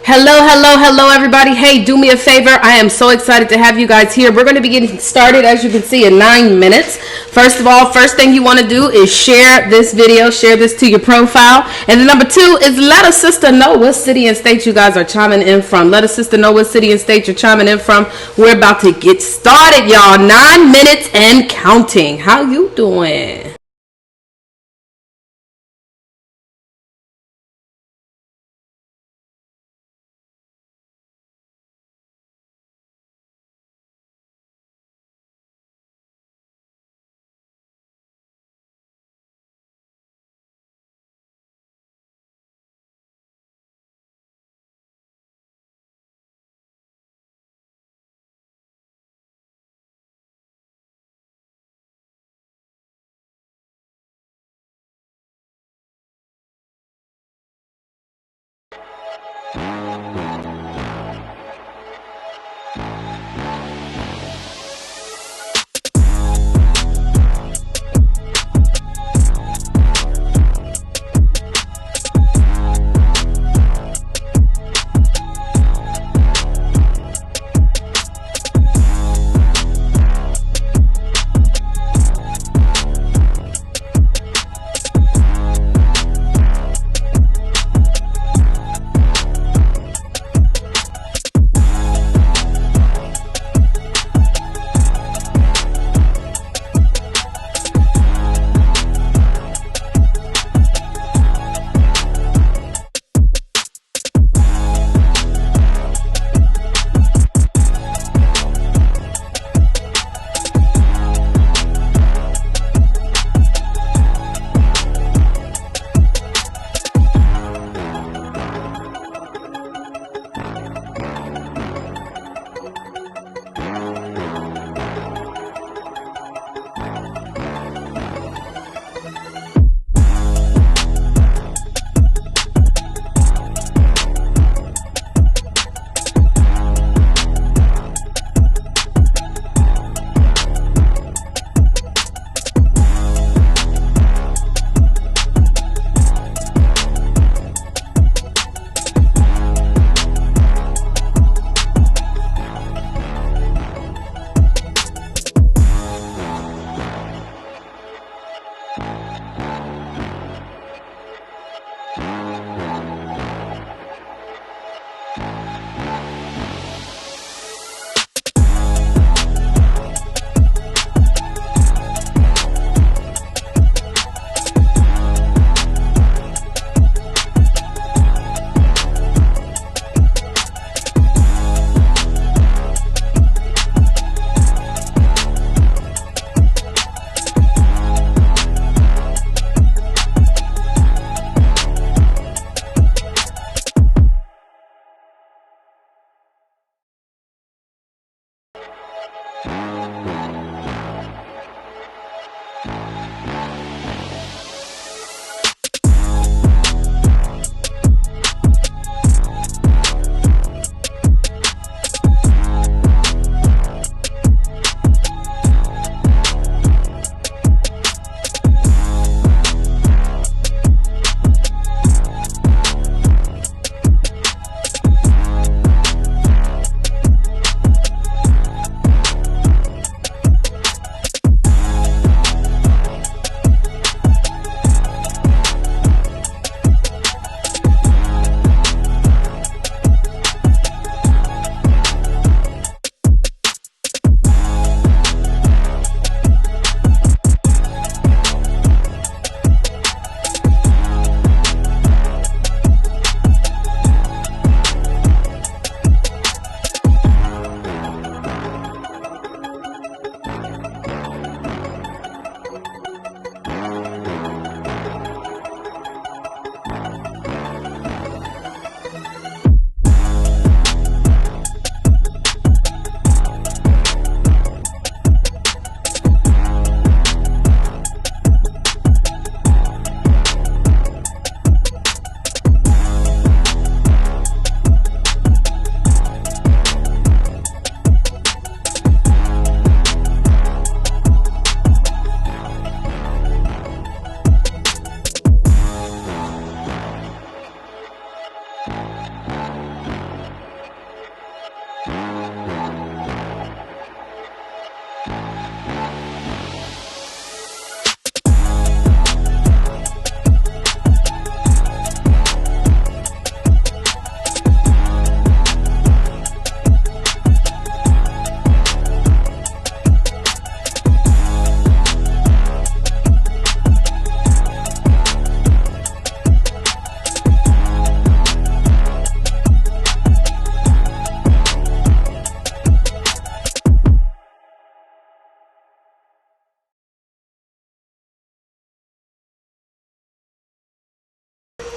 Hello, everybody. Hey, do me a favor. I am so excited to have you guys here. We're going to be getting started, as you can see, in 9 minutes. First of all, first thing you want to do is share this video, share this to your profile. And then number two is let a sister know what city and state you guys are chiming in from. Let a sister know what city and state you're chiming in from. We're about to get started, y'all. 9 minutes and counting. How you doing?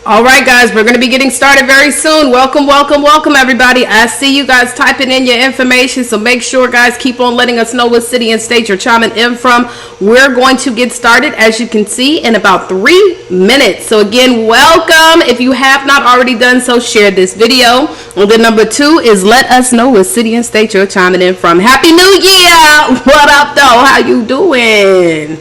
All right, guys, we're going to be getting started very soon. Welcome, everybody. I see you guys typing in your information, so make sure, guys, keep on letting us know what city and state you're chiming in from. We're going to get started, as you can see, in about 3 minutes. So, again, welcome. If you have not already done so, share this video. And then number 2 is let us know what city and state you're chiming in from. Happy New Year! What up, though? How you doing?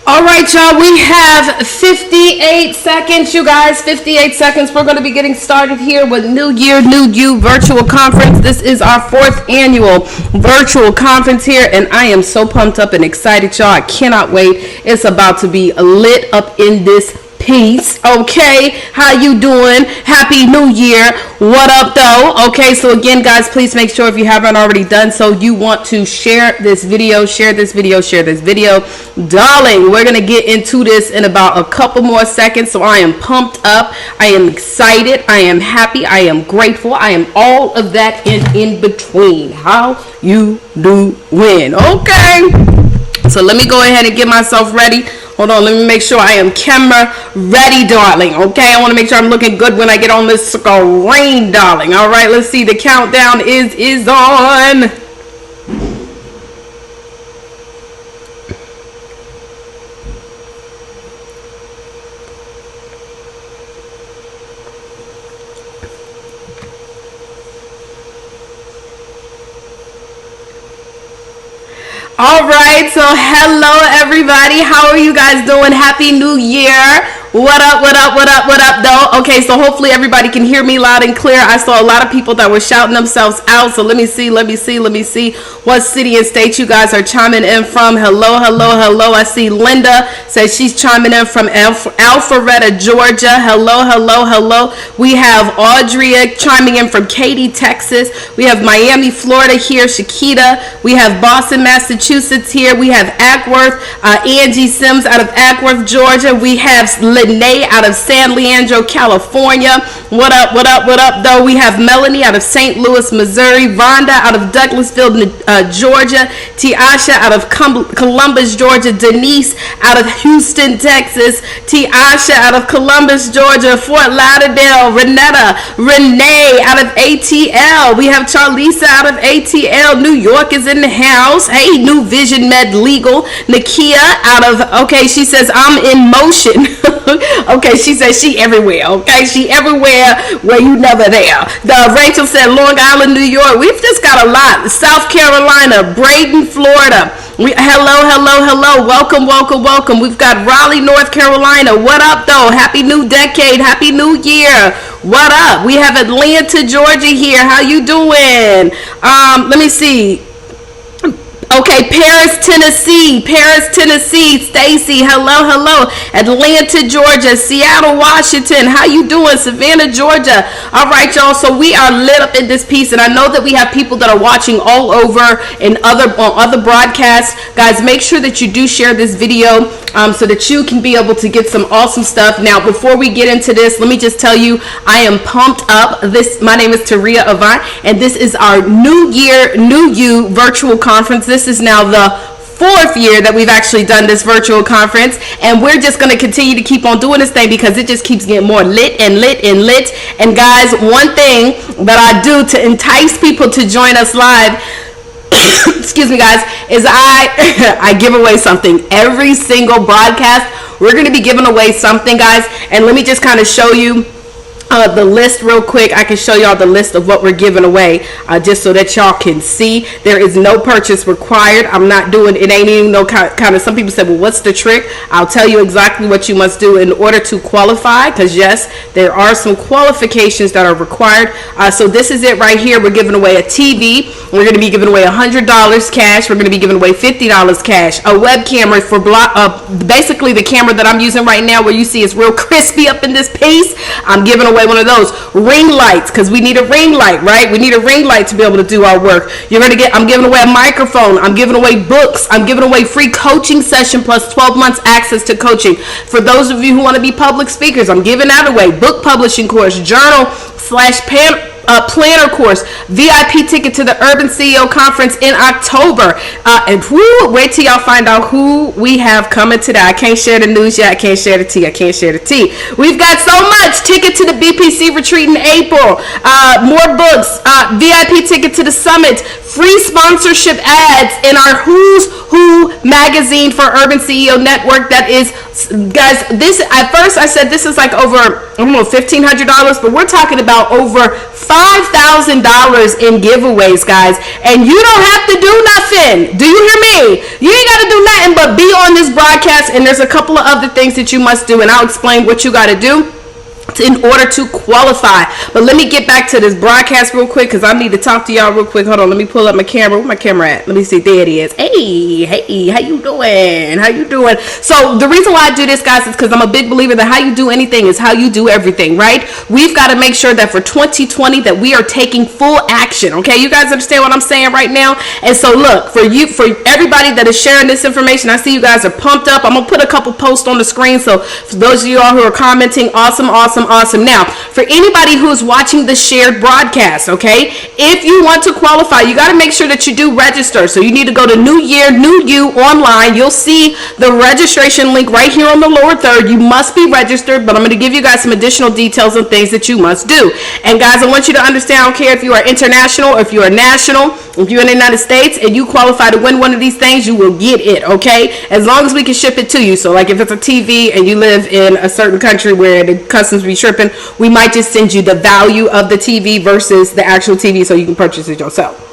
All right, y'all, we have 58 seconds, you guys, 58 seconds. We're going to be getting started here with New Year, New You virtual conference. This is our 4th annual virtual conference here, and I am so pumped up and excited, y'all. I cannot wait. It's about to be lit up in this piece. Okay, how you doing? Happy New Year. What up, though? Okay, so again, guys, please make sure if you haven't already done so, you want to share this video, share this video. Darling, we're going to get into this in about a couple more seconds, so I am pumped up. I am excited. I am happy. I am grateful. I am all of that in between. How you doing? Okay, so let me go ahead and get myself ready. Hold on, let me make sure I am camera ready, darling. Okay, I want to make sure I'm looking good when I get on this screen, darling. All right, let's see. The countdown is on. All right, so hello everybody. How are you guys doing? Happy New Year. What up, though? Okay, so hopefully everybody can hear me loud and clear. I saw a lot of people that were shouting themselves out, so let me see what city and state you guys are chiming in from. Hello. I see Linda says she's chiming in from Alpharetta, Georgia. Hello. We have Audrey chiming in from Katy, Texas. We have Miami, Florida here, Shakita. We have Boston, Massachusetts here. We have Ackworth, Angie Sims out of Ackworth, Georgia. We have Lene out of San Leandro, California. What up, what up, what up, though? We have Melanie out of St. Louis, Missouri. Vonda out of Douglasville, Georgia. Tiasha out of Columbus, Georgia. Denise out of Houston, Texas. Tiasha out of Columbus, Georgia. Fort Lauderdale. Renee out of ATL. We have Charlisa out of ATL. New York is in the house. Hey, New Vision Med Legal. Nakia out of, okay, she says, I'm in motion. Okay, she says she everywhere. Okay, she everywhere where you never there. Rachel said Long Island, New York. We've just got a lot. South Carolina, Braden, Florida. Hello. Welcome. We've got Raleigh, North Carolina. What up, though? Happy new decade. Happy new year. What up? We have Atlanta, Georgia here. How you doing? Let me see. Okay, Paris, Tennessee. Stacy, hello. Atlanta, Georgia. Seattle, Washington. How you doing? Savannah, Georgia. All right, y'all. So we are lit up in this piece, and I know that we have people that are watching all over and on other broadcasts. Guys, make sure that you do share this video so that you can be able to get some awesome stuff. Now, before we get into this, let me just tell you, I am pumped up. My name is Taria Avant, and this is our New Year, New You virtual conference. This is now the 4th year that we've actually done this virtual conference, and we're just going to continue to keep on doing this thing because it just keeps getting more lit. And guys, one thing that I do to entice people to join us live, excuse me, guys, is I give away something every single broadcast. We're going to be giving away something, guys, and let me just kind of show you the list real quick. I can show y'all the list of what we're giving away just so that y'all can see. There is no purchase required. I'm not doing it. Ain't even no kind of, some people say, well, what's the trick? I'll tell you exactly what you must do in order to qualify, because yes, there are some qualifications that are required. So this is it right here. We're giving away a TV. We're going to be giving away $100 cash. We're going to be giving away $50 cash. A web camera for basically the camera that I'm using right now, where you see it's real crispy up in this piece. I'm giving away one of those ring lights, because we need a ring light, right? We need a ring light to be able to do our work. I'm giving away a microphone. I'm giving away books. I'm giving away free coaching session plus 12 months access to coaching. For those of you who want to be public speakers, I'm giving that away. Book publishing course, journal / planner course, VIP ticket to the Urban CEO Conference in October, and wait till y'all find out who we have coming today. I can't share the news yet. I can't share the tea. We've got so much. Ticket to the BPC retreat in April, more books, VIP ticket to the summit, free sponsorship ads in our Who's Who magazine for Urban CEO Network. That is, guys, this, at first I said this is like over, I don't know, $1,500, but we're talking about over $5,000 in giveaways, guys, and you don't have to do nothing. Do you hear me? You ain't got to do nothing but be on this broadcast, and there's a couple of other things that you must do, and I'll explain what you got to do in order to qualify. But let me get back to this broadcast real quick, because I need to talk to y'all real quick. Hold on, let me pull up my camera. Where my camera at? Let me see. There it is. Hey, how you doing? So the reason why I do this, guys, is because I'm a big believer that how you do anything is how you do everything, right? We've got to make sure that for 2020 that we are taking full action. Okay, you guys understand what I'm saying right now? And so look, for everybody that is sharing this information, I see you guys are pumped up. I'm gonna put a couple posts on the screen, so for those of you all who are commenting, awesome. Now, for anybody who is watching the shared broadcast, okay, if you want to qualify, you got to make sure that you do register. So you need to go to New Year, New You online. You'll see the registration link right here on the lower third. You must be registered, but I'm going to give you guys some additional details on things that you must do. And guys, I want you to understand, I don't care if you are international or if you are national, if you're in the United States and you qualify to win one of these things, you will get it, okay? As long as we can ship it to you. So like if it's a TV and you live in a certain country where the customs be tripping, we might just send you the value of the TV versus the actual TV so you can purchase it yourself.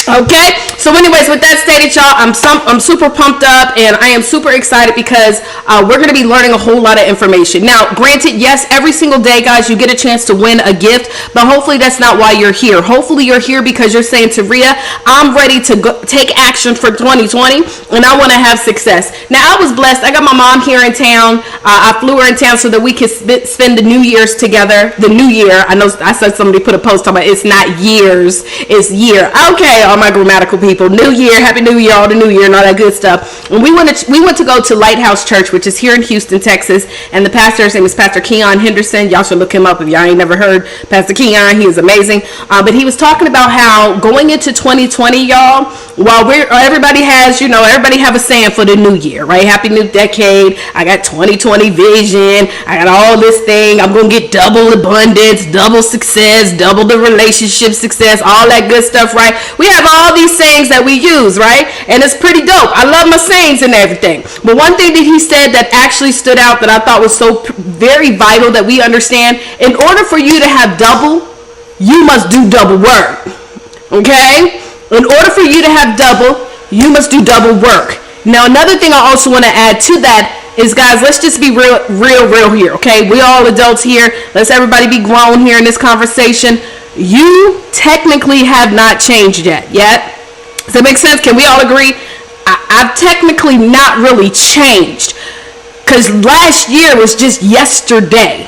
Okay, so anyways, with that stated, y'all, I'm super pumped up, and I am super excited because we're going to be learning a whole lot of information. Now, granted, yes, every single day, guys, you get a chance to win a gift, but hopefully that's not why you're here. Hopefully you're here because you're saying, Taria, I'm ready to take action for 2020, and I want to have success. Now, I was blessed. I got my mom here in town. I flew her in town so that we could spend the New Year's together. The New Year. I know I said somebody put a post talking about it's not years, it's year. Okay, all my grammatical people. people. New Year, Happy New Year, all the New Year and all that good stuff. And we went to go to Lighthouse Church, which is here in Houston, Texas. And the pastor's name is Pastor Keon Henderson. Y'all should look him up if y'all ain't never heard Pastor Keon. He is amazing. But he was talking about how going into 2020, y'all, while everybody have a saying for the new year, right? Happy new decade. I got 2020 vision. I got all this thing. I'm going to get double abundance, double success, double the relationship success, all that good stuff, right? We have all these sayings that we use, right? And it's pretty dope. I love my sayings and everything. But one thing that he said that actually stood out that I thought was so very vital that we understand, in order for you to have double, you must do double work. Okay? In order for you to have double, you must do double work. Now, another thing I also want to add to that is, guys, let's just be real here, okay? We all adults here. Let's everybody be grown here in this conversation. You technically have not changed yet. Does that make sense? Can we all agree? I've technically not really changed, because last year was just yesterday.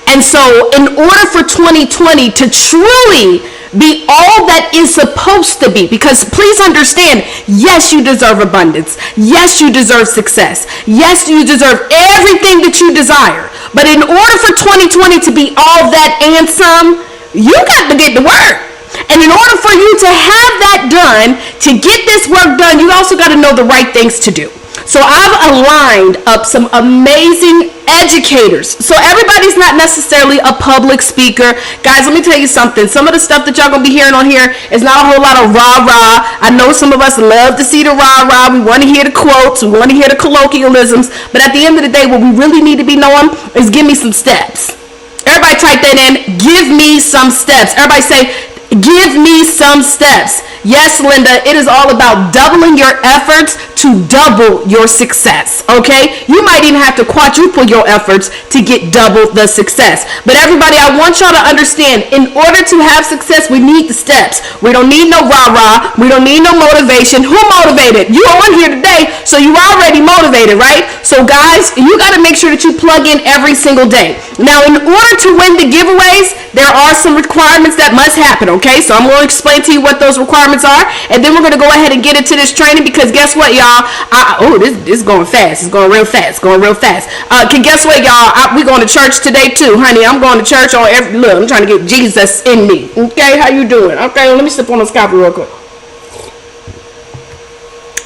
And so in order for 2020 to truly be all that is supposed to be, because please understand, yes, you deserve abundance. Yes, you deserve success. Yes, you deserve everything that you desire. But in order for 2020 to be all that and some, you got to get to work. And in order for you to have that done, to get this work done, you also got to know the right things to do. So I've aligned up some amazing educators. So everybody's not necessarily a public speaker. Guys, let me tell you something. Some of the stuff that y'all going to be hearing on here is not a whole lot of rah-rah. I know some of us love to see the rah-rah. We want to hear the quotes. We want to hear the colloquialisms. But at the end of the day, what we really need to be knowing is give me some steps. Everybody type that in. Give me some steps. Everybody say, give me some steps. Yes, Linda, it is all about doubling your efforts to double your success, okay? You might even have to quadruple your efforts to get double the success. But everybody, I want y'all to understand, in order to have success, we need the steps. We don't need no rah-rah. We don't need no motivation. Who motivated? You are on here today, so you already motivated, right? So guys, you got to make sure that you plug in every single day. Now, in order to win the giveaways, there are some requirements that must happen, okay? So I'm going to explain to you what those requirements are, and then we're going to go ahead and get into this training, because guess what, y'all? This is going fast. It's going real fast. Guess what, y'all? We going to church today too, honey. I'm going to church on look, I'm trying to get Jesus in me. Okay, how you doing? Okay, let me sip on this coffee real quick.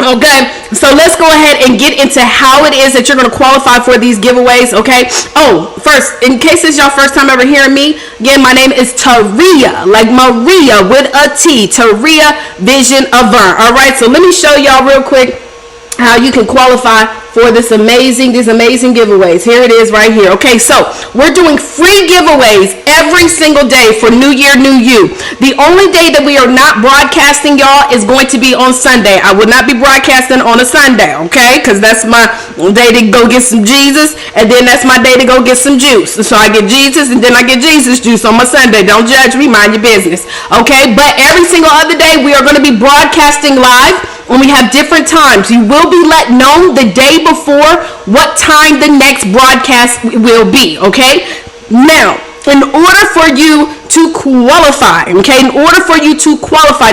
Okay, so let's go ahead and get into how it is that you're going to qualify for these giveaways, okay? Oh, first, in case it's your first time ever hearing me, again, my name is Taria, like Maria with a T, Taria Vision Avant. All right, so let me show y'all real quick how you can qualify for these amazing giveaways. Here it is right here. Okay, so we're doing free giveaways every single day for New Year, New You. The only day that we are not broadcasting, y'all, is going to be on Sunday. I would not be broadcasting on a Sunday, okay? Because that's my day to go get some Jesus, and then that's my day to go get some juice. So I get Jesus, and then I get Jesus juice on my Sunday. Don't judge me, mind your business, okay? But every single other day, we are going to be broadcasting live, and we have different times. You will be let know the day before what time the next broadcast will be, okay? Now, in order for you to qualify, okay,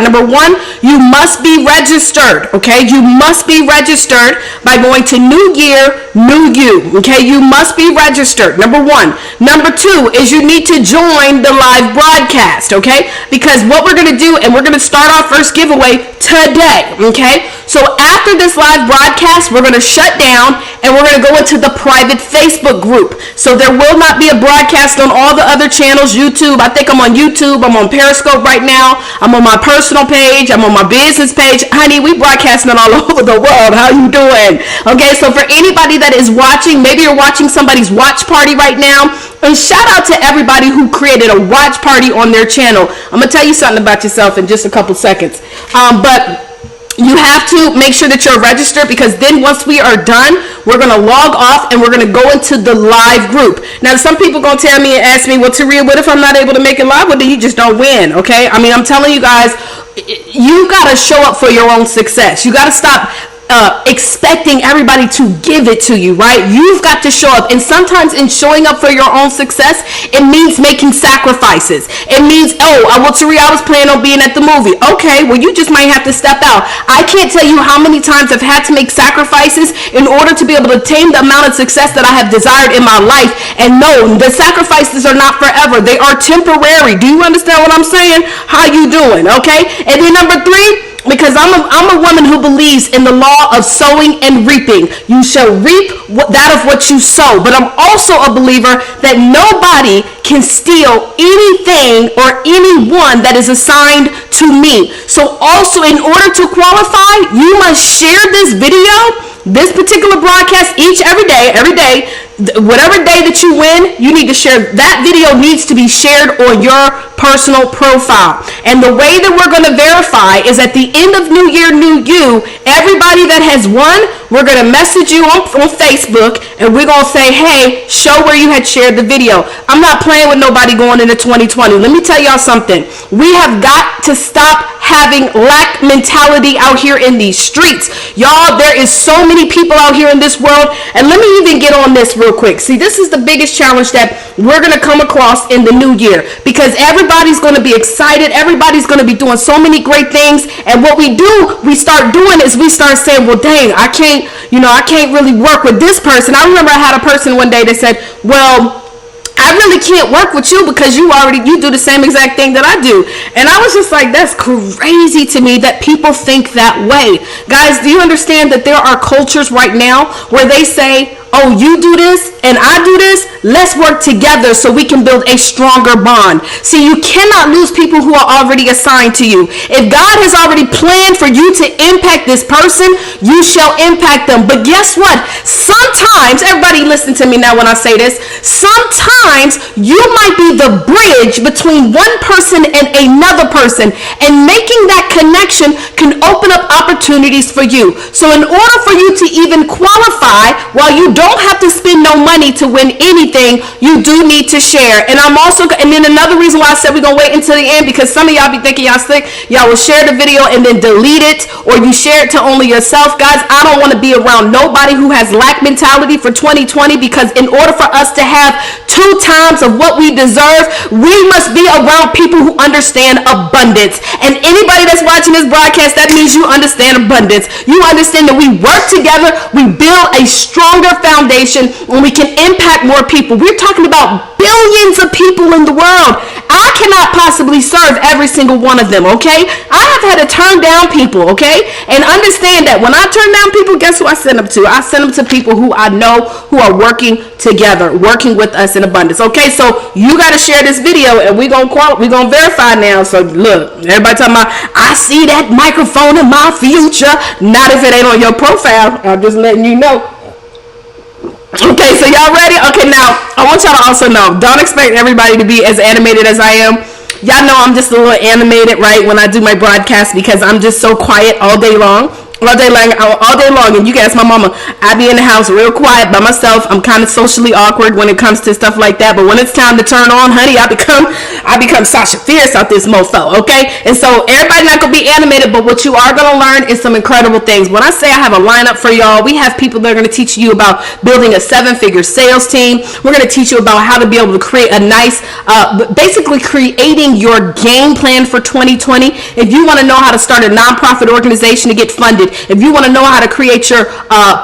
number one, you must be registered, okay? You must be registered by going to New Year, New You, okay? You must be registered, number one. Number two is you need to join the live broadcast, okay? Because what we're going to do, and we're going to start our first giveaway today, okay? So after this live broadcast, we're going to shut down, and we're going to go into the private Facebook group. So there will not be a broadcast on all the other channels, YouTube. I think I'm on YouTube. I'm on Periscope right now. I'm on my personal page. I'm on my business page. Honey, we broadcasting all over the world. How you doing? Okay, so for anybody that is watching, maybe you're watching somebody's watch party right now. And shout out to everybody who created a watch party on their channel. I'm going to tell you something about yourself in just a couple seconds. But you have to make sure that you're registered, because then once we are done, we're going to log off and we're going to go into the live group. Now, some people going to tell me and ask me, well, Taria, what if I'm not able to make it live? Well, then you just don't win, okay? I mean, I'm telling you guys, you got to show up for your own success. You got to stop expecting everybody to give it to you, right? You've got to show up. And sometimes in showing up for your own success, it means making sacrifices. It means, well, Taria, I was planning on being at the movie. Okay, well, you just might have to step out. I can't tell you how many times I've had to make sacrifices in order to be able to attain the amount of success that I have desired in my life. And no, the sacrifices are not forever. They are temporary. Do you understand what I'm saying? How you doing? Okay. And then number 3, because I'm a woman who believes in the law of sowing and reaping. You shall reap that of what you sow. But I'm also a believer that nobody can steal anything or anyone that is assigned to me. So also, in order to qualify, you must share this video, this particular broadcast every day. Whatever day that you win, you need to share. That video needs to be shared on your personal profile. And the way that we're going to verify is at the end of New Year, New You, everybody that has won, we're going to message you on Facebook, and we're going to say, hey, show where you had shared the video. I'm not playing with nobody going into 2020. Let me tell y'all something. We have got to stop having lack mentality out here in these streets. Y'all, there is so many people out here in this world. And let me even get on this real quick. See, this is the biggest challenge that we're going to come across in the new year, because everybody's going to be excited. Everybody's going to be doing so many great things. And what we start doing is we start saying, well, dang, I can't really work with this person. I remember I had a person one day that said, well, I really can't work with you because you do the same exact thing that I do. And I was just like, that's crazy to me that people think that way. Guys, do you understand that there are cultures right now where they say, oh, you do this and I do this, let's work together so we can build a stronger bond. See, you cannot lose people who are already assigned to you. If God has already planned for you to impact this person, you shall impact them. But guess what? Sometimes, everybody listen to me now when I say this, sometimes you might be the bridge between one person and another person, and making that connection can open up opportunities for you. So in order for you to even qualify, while you don't have to spend no money to win anything, you do need to share. And then another reason why I said we're gonna wait until the end, because some of y'all be thinking y'all sick, y'all will share the video and then delete it, or you share it to only yourself. Guys, I don't want to be around nobody who has lack mentality for 2020, because in order for us to have 2 times of what we deserve, we must be around people who understand abundance. And anybody that's watching this broadcast, that means you understand abundance. You understand that we work together, we build a stronger foundation, and we can impact more people. We're talking about billions of people in the world. I cannot possibly serve every single one of them, okay? I have had to turn down people, okay? And understand that when I turn down people, guess who I send them to? I send them to people who I know who are working together, working with us in abundance, okay? So you got to share this video, and we're going to verify now. So look, everybody talking about, I see that microphone in my future. Not if it ain't on your profile. I'm just letting you know. Okay, so y'all ready? Okay, now I want y'all to also know, don't expect everybody to be as animated as I am. Y'all know I'm just a little animated, right, when I do my broadcast, because I'm just so quiet all day long. All day long, and you guys, my mama, I be in the house real quiet by myself. I'm kind of socially awkward when it comes to stuff like that, but when it's time to turn on, honey, I become Sasha Fierce out this mofo, okay? And so everybody not gonna be animated, but what you are gonna learn is some incredible things. When I say I have a lineup for y'all, we have people that are gonna teach you about building a 7-figure sales team. We're gonna teach you about how to be able to create a nice, basically creating your game plan for 2020. If you want to know how to start a nonprofit organization to get funded, if you want to know how to create your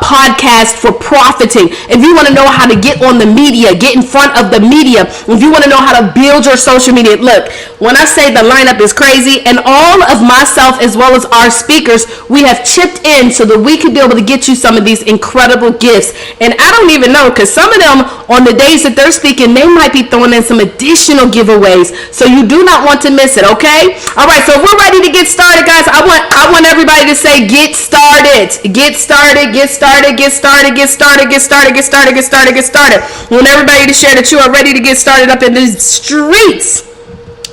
podcast for profiting, if you want to know how to get on the media, get in front of the media, if you want to know how to build your social media, look, when I say the lineup is crazy, and all of myself as well as our speakers, we have chipped in so that we could be able to get you some of these incredible gifts. And I don't even know, because some of them on the days that they're speaking, they might be throwing in some additional giveaways, so you do not want to miss it, okay? All right, so if we're ready to get started, guys, I want everybody to say get started. Get started, get started, get started, get started, get started, get started, get started, get started. I want everybody to share that you are ready to get started up in these streets.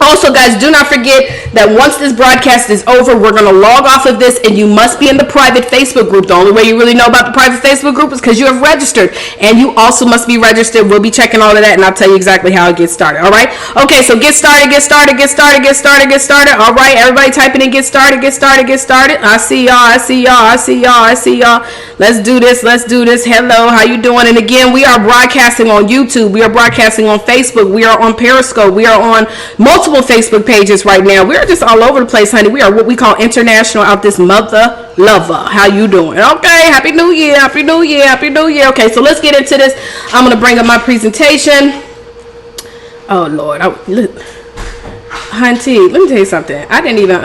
Also, guys, do not forget that once this broadcast is over, we're going to log off of this, and you must be in the private Facebook group. The only way you really know about the private Facebook group is because you have registered, and you also must be registered. We'll be checking all of that, and I'll tell you exactly how it gets started. All right? Okay, so get started, get started, get started, get started, get started. All right, everybody typing in get started, get started, get started. I see y'all, I see y'all, I see y'all, I see y'all. Let's do this, let's do this. Hello, how you doing? And again, we are broadcasting on YouTube. We are broadcasting on Facebook. We are on Periscope. We are on multiple Facebook pages right now. We're just all over the place, honey. We are what we call international out this mother lover. How you doing? Okay, happy new year, happy new year, happy new year. Okay, so let's get into this. I'm gonna bring up my presentation. Oh Lord, Hunty, let me tell you something. I didn't even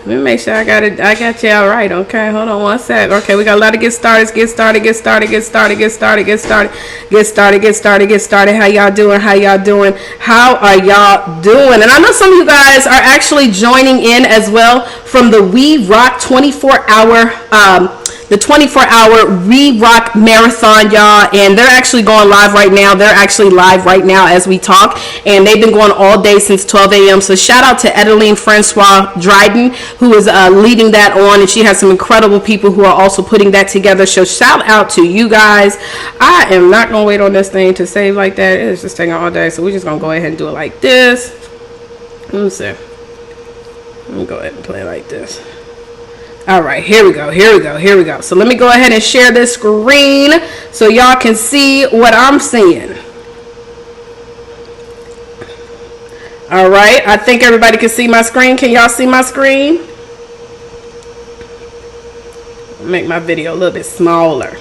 let me make sure I got it. I got you all right. Okay, hold on one sec. Okay, we got a lot of get started. Get started. Get started. Get started. Get started. Get started. Get started. Get started. Get started. How y'all doing? How y'all doing? How are y'all doing? And I know some of you guys are actually joining in as well from the We Rock 24-hour the 24-hour We Rock Marathon, y'all, and they're actually going live right now. They're actually live right now as we talk, and they've been going all day since 12 a.m. So shout out to Edeline Francois Dryden, who is leading that on, and she has some incredible people who are also putting that together. So shout out to you guys. I am not going to wait on this thing to save like that. It's just taking all day, so we're just going to go ahead and do it like this. Let me see. Let me go ahead and play it like this. All right, here we go, here we go, here we go. So let me go ahead and share this screen so y'all can see what I'm seeing. All right, I think everybody can see my screen. Can y'all see my screen? Make my video a little bit smaller.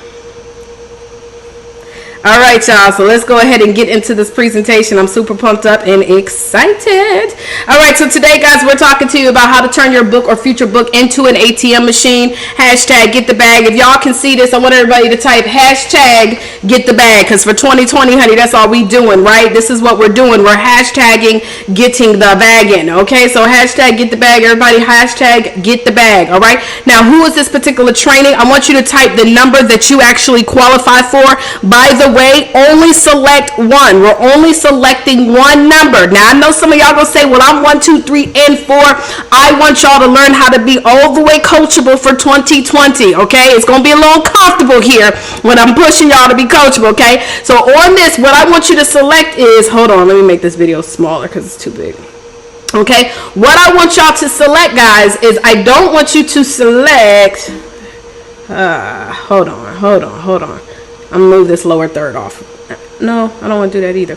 All right, y'all, so let's go ahead and get into this presentation. I'm super pumped up and excited. All right, so today, guys, we're talking to you about how to turn your book or future book into an ATM machine. Hashtag get the bag. If y'all can see this, I want everybody to type hashtag get the bag, because for 2020, honey, that's all we doing, right? This is what we're doing. We're hashtagging getting the bag in, okay? So hashtag get the bag, everybody, hashtag get the bag, all right? Now, who is this particular training? I want you to type the number that you actually qualify for. By the way, only select one. We're only selecting one number. Now, I know some of y'all gonna say, well, I'm 1, 2, 3, and 4. I want y'all to learn how to be all the way coachable for 2020, okay? It's gonna be a little comfortable here when I'm pushing y'all to be coachable, okay? So on this, what I want you to select is, hold on, let me make this video smaller because it's too big. Okay, what I want y'all to select, guys, is I don't want you to select, hold on. I'm gonna move this lower third off. No, I don't want to do that either.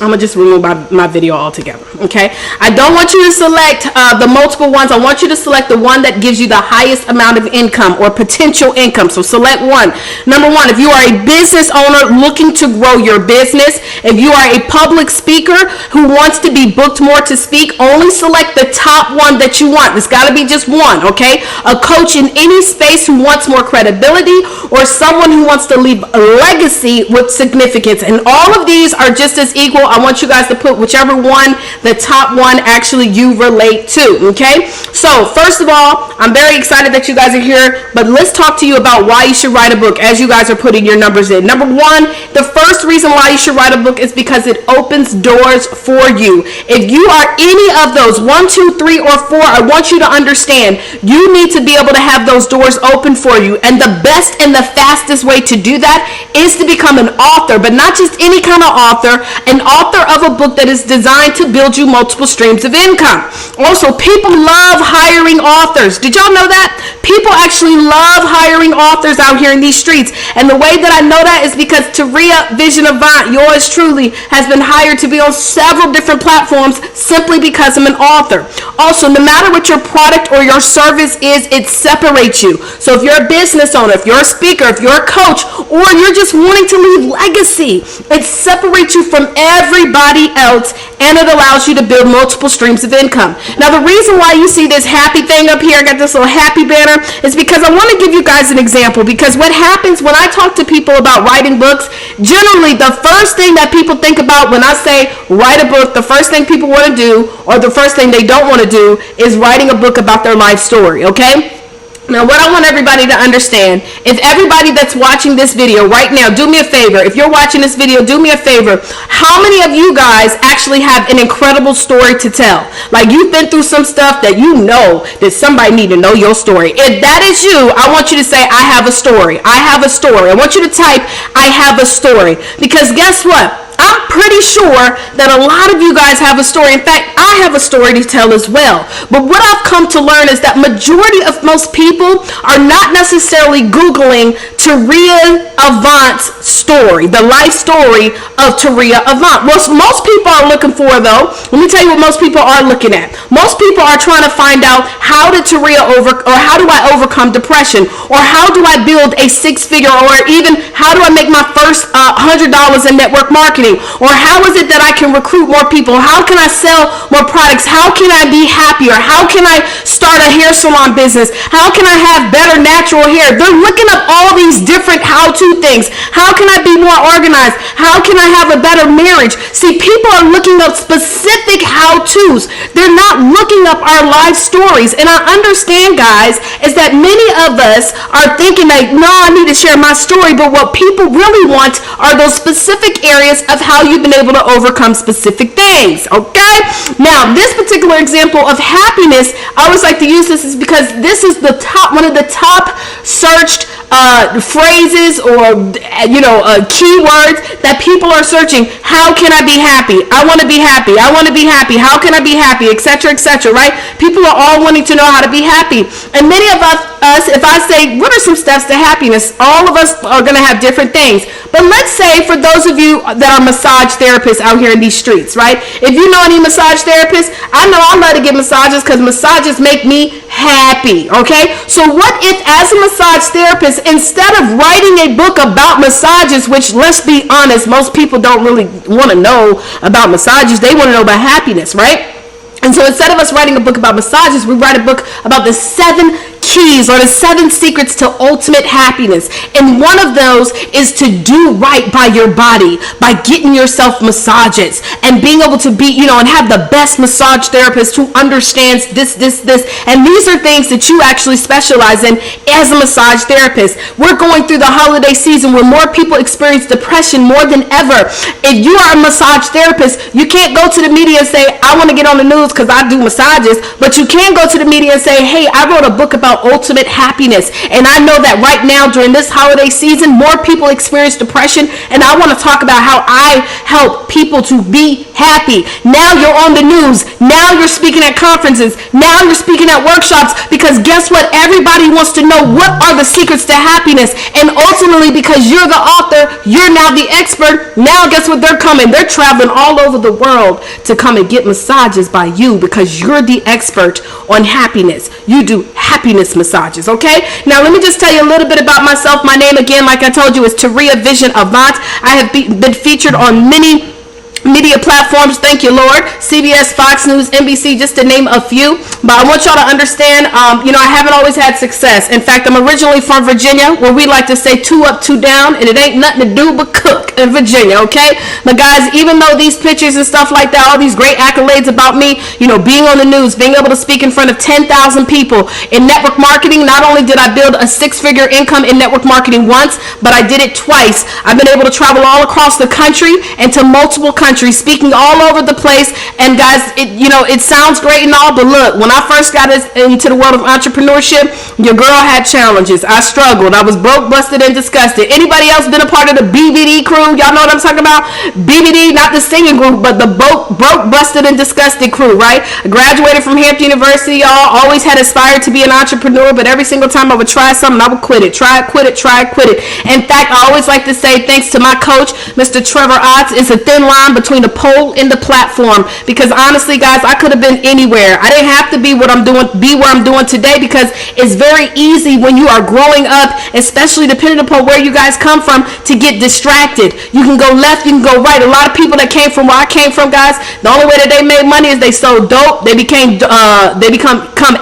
I'm gonna just remove my video altogether, okay? I don't want you to select the multiple ones. I want you to select the one that gives you the highest amount of income or potential income. So select one. Number one, if you are a business owner looking to grow your business, if you are a public speaker who wants to be booked more to speak, only select the top one that you want. It's gotta be just one, okay? A coach in any space who wants more credibility, or someone who wants to leave a legacy with significance. And all of these are just as equal. I want you guys to put whichever one, the top one, actually you relate to, okay? So first of all, I'm very excited that you guys are here, but let's talk to you about why you should write a book as you guys are putting your numbers in. Number one, the first reason why you should write a book is because it opens doors for you. If you are any of those 1, 2, 3, or 4, I want you to understand you need to be able to have those doors open for you, and the best and the fastest way to do that is to become an author, but not just any kind of author, an author of a book that is designed to build you multiple streams of income. Also, people love hiring authors. Did y'all know that? People actually love hiring authors out here in these streets. And the way that I know that is because Taria Vision Avant, yours truly, has been hired to be on several different platforms simply because I'm an author. Also, no matter what your product or your service is, it separates you. So if you're a business owner, if you're a speaker, if you're a coach, or you're just wanting to leave legacy, it separates you from everybody else, and it allows you to build multiple streams of income. Now, the reason why you see this happy thing up here, I got this little happy banner, is because I want to give you guys an example. Because what happens when I talk to people about writing books, generally the first thing that people think about when I say write a book, the first thing people want to do, or the first thing they don't want to do, is writing a book about their life story, okay? Now, what I want everybody to understand, if everybody that's watching this video right now, do me a favor. If you're watching this video, do me a favor. How many of you guys actually have an incredible story to tell? Like, you've been through some stuff that you know that somebody need to know your story. If that is you, I want you to say, I have a story. I have a story. I want you to type, I have a story. Because guess what? I'm pretty sure that a lot of you guys have a story. In fact, I have a story to tell as well. But what I've come to learn is that majority of most people are not necessarily Googling Taria Avant's story, the life story of Taria Avant. What most people are looking for, though, let me tell you what most people are looking at. Most people are trying to find out how did how do I overcome depression, or how do I build a six-figure, or even how do I make my first $100 in network marketing, or how is it that I can recruit more people? How can I sell more products? How can I be happier? How can I start a hair salon business? How can I have better natural hair? They're looking up all these different how-to things. How can I be more organized? How can I have a better marriage? See, people are looking up specific how-tos. They're not looking up our life stories. And I understand, guys, is that many of us are thinking like, no, I need to share my story. But what people really want are those specific areas of how you've been able to overcome specific things. Okay? Now, this particular example of happiness, I always like to use this is because this is one of the top searched phrases or keywords that people are searching. How can I be happy? I want to be happy. I want to be happy. How can I be happy? Etc. etc. Right? People are all wanting to know how to be happy. And many of us, if I say, what are some steps to happiness? All of us are going to have different things. But let's say for those of you that are massage therapists out here in these streets, right? If you know any massage therapists, I know I love to get massages because massages make me happy, okay? So what if, as a massage therapist, instead of writing a book about massages, which, let's be honest, most people don't really want to know about massages, they want to know about happiness, right? And so instead of us writing a book about massages, we write a book about the 7 keys or the 7 secrets to ultimate happiness. And one of those is to do right by your body, by getting yourself massages and being able to be, and have the best massage therapist who understands this. And these are things that you actually specialize in as a massage therapist. We're going through the holiday season where more people experience depression more than ever. If you are a massage therapist, you can't go to the media and say, I want to get on the news because I do massages, but you can go to the media and say, hey, I wrote a book about ultimate happiness, and I know that right now during this holiday season more people experience depression, and I want to talk about how I help people to be happy. Now you're on the news, now you're speaking at conferences, now you're speaking at workshops, because guess what, everybody wants to know what are the secrets to happiness. And ultimately, because you're the author, you're now the expert, now guess what, they're traveling all over the world to come and get massages by you, because you're the expert on happiness. You do happiness massages, okay? Now let me just tell you a little bit about myself. My name, again, like I told you, is Taria Vision Avant. I have been featured on many media platforms, thank you Lord, CBS, Fox News, NBC, just to name a few. But I want y'all to understand, I haven't always had success. In fact, I'm originally from Virginia, where we like to say 2 up, 2 down, and it ain't nothing to do but cook in Virginia, okay? But guys, even though these pictures and stuff like that, all these great accolades about me, being on the news, being able to speak in front of 10,000 people in network marketing, not only did I build a 6-figure income in network marketing once, but I did it twice. I've been able to travel all across the country and to multiple countries, speaking all over the place. And guys, it sounds great and all, but look, when I first got into the world of entrepreneurship, your girl had challenges. I struggled. I was broke, busted, and disgusted. Anybody else been a part of the BBD crew? Y'all know what I'm talking about? BBD, not the singing group, but the broke, busted, and disgusted crew, right? I graduated from Hampton University, y'all. Always had aspired to be an entrepreneur, but every single time I would try something, I would quit it. Try it, quit it, try it, quit it. In fact, I always like to say, thanks to my coach, Mr. Trevor Otts, it's a thin line between the pole and the platform, because honestly, guys, I could have been anywhere. I didn't have to be where I'm doing today, because it's very easy when you are growing up, especially depending upon where you guys come from, to get distracted. You can go left, you can go right. A lot of people that came from where I came from, guys, the only way that they made money is they sold dope, they become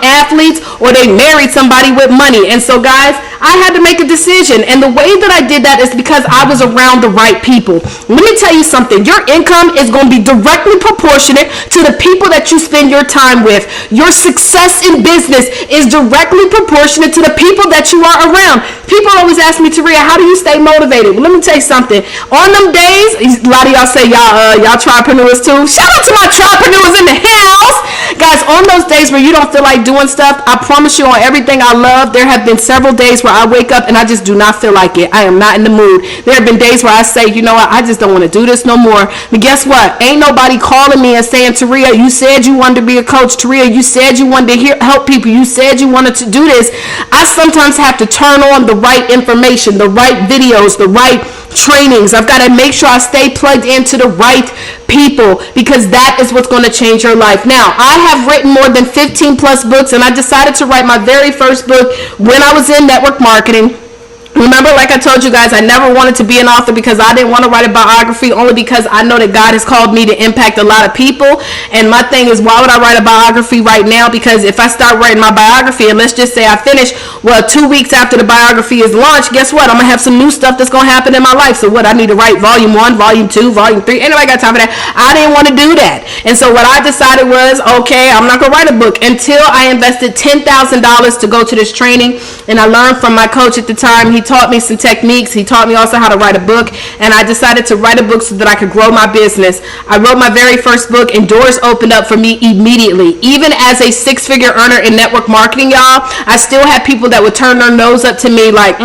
athletes, or they married somebody with money. And so, guys, I had to make a decision, and the way that I did that is because I was around the right people. Let me tell you something, your income income is going to be directly proportionate to the people that you spend your time with. Your success in business is directly proportionate to the people that you are around. People always ask me, Taria, how do you stay motivated? Well, let me tell you something. On them days, a lot of y'all say y'all tripreneurs too. Shout out to my tripreneurs in the house. Guys, on those days where you don't feel like doing stuff, I promise you on everything I love, there have been several days where I wake up and I just do not feel like it. I am not in the mood. There have been days where I say, you know what, I just don't want to do this no more. But guess what? Ain't nobody calling me and saying, Taria, you said you wanted to be a coach. Taria, you said you wanted to help people. You said you wanted to do this. I sometimes have to turn on the right information, the right videos, the right trainings. I've got to make sure I stay plugged into the right people, because that is what's going to change your life. Now, I have written more than 15 plus books, and I decided to write my very first book when I was in network marketing. Remember, like I told you guys, I never wanted to be an author because I didn't want to write a biography, only because I know that God has called me to impact a lot of people. And my thing is, why would I write a biography right now? Because if I start writing my biography, and let's just say I finish, 2 weeks after the biography is launched, guess what? I'm going to have some new stuff that's going to happen in my life. So what, I need to write volume 1, volume 2, volume 3. Anybody got time for that? I didn't want to do that. And so what I decided was, okay, I'm not going to write a book until I invested $10,000 to go to this training. And I learned from my coach at the time. He taught me some techniques. He taught me also how to write a book, and I decided to write a book so that I could grow my business. I wrote my very first book, and doors opened up for me immediately. Even as a 6-figure earner in network marketing, y'all, I still had people that would turn their nose up to me like,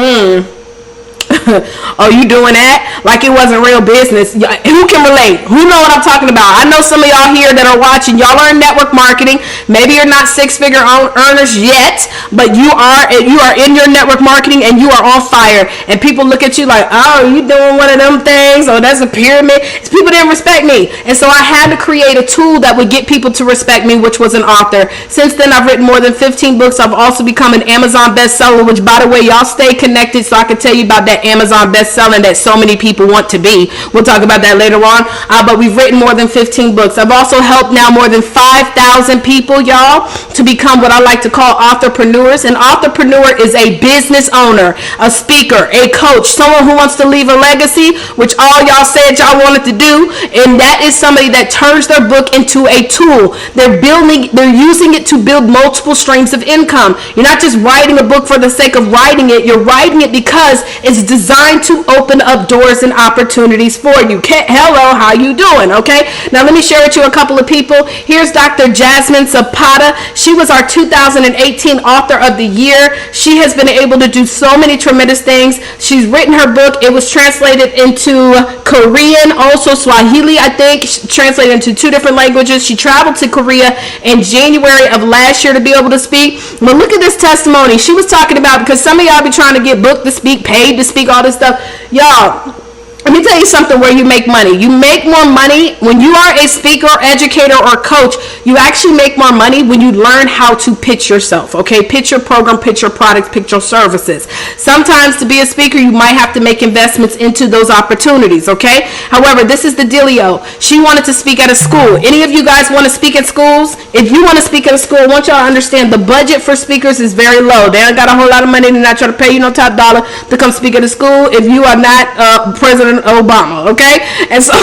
oh, you doing that? Like it wasn't real business. Who can relate? Who know what I'm talking about? I know some of y'all here that are watching. Y'all are in network marketing. Maybe you're not 6-figure earners yet, but you are in your network marketing and you are on fire. And people look at you like, oh, you doing one of them things? Oh, that's a pyramid. People didn't respect me. And so I had to create a tool that would get people to respect me, which was an author. Since then, I've written more than 15 books. I've also become an Amazon bestseller, which, by the way, y'all stay connected so I can tell you about that Amazon bestseller that so many people want to be. We'll talk about that later on. But we've written more than 15 books. I've also helped now more than 5,000 people, y'all, to become what I like to call authorpreneurs. An authorpreneur is a business owner, a speaker, a coach, someone who wants to leave a legacy, which all y'all said y'all wanted to do. And that is somebody that turns their book into a tool. They're using it to build multiple streams of income. You're not just writing a book for the sake of writing it. You're writing it because it's designed to open up doors and opportunities for you. Hello, how you doing? Okay, now let me share with you a couple of people. Here's Dr. Jasmine Zapata. She was our 2018 Author of the Year. She has been able to do so many tremendous things. She's written her book. It was translated into Korean, also Swahili, I think, translated into 2 different languages. She traveled to Korea in January of last year to be able to speak. But look at this testimony. She was talking about, because some of y'all be trying to get booked to speak, paid to speak, all this stuff. Y'all, let me tell you something where you make money. You make more money when you are a speaker, educator, or coach. You actually make more money when you learn how to pitch yourself, okay? Pitch your program, pitch your products, pitch your services. Sometimes to be a speaker, you might have to make investments into those opportunities, okay? However, this is the dealio. She wanted to speak at a school. Any of you guys want to speak at schools? If you want to speak at a school, I want y'all to understand the budget for speakers is very low. They don't got a whole lot of money. They're not trying to pay you no top dollar to come speak at a school if you are not President Obama, okay? And so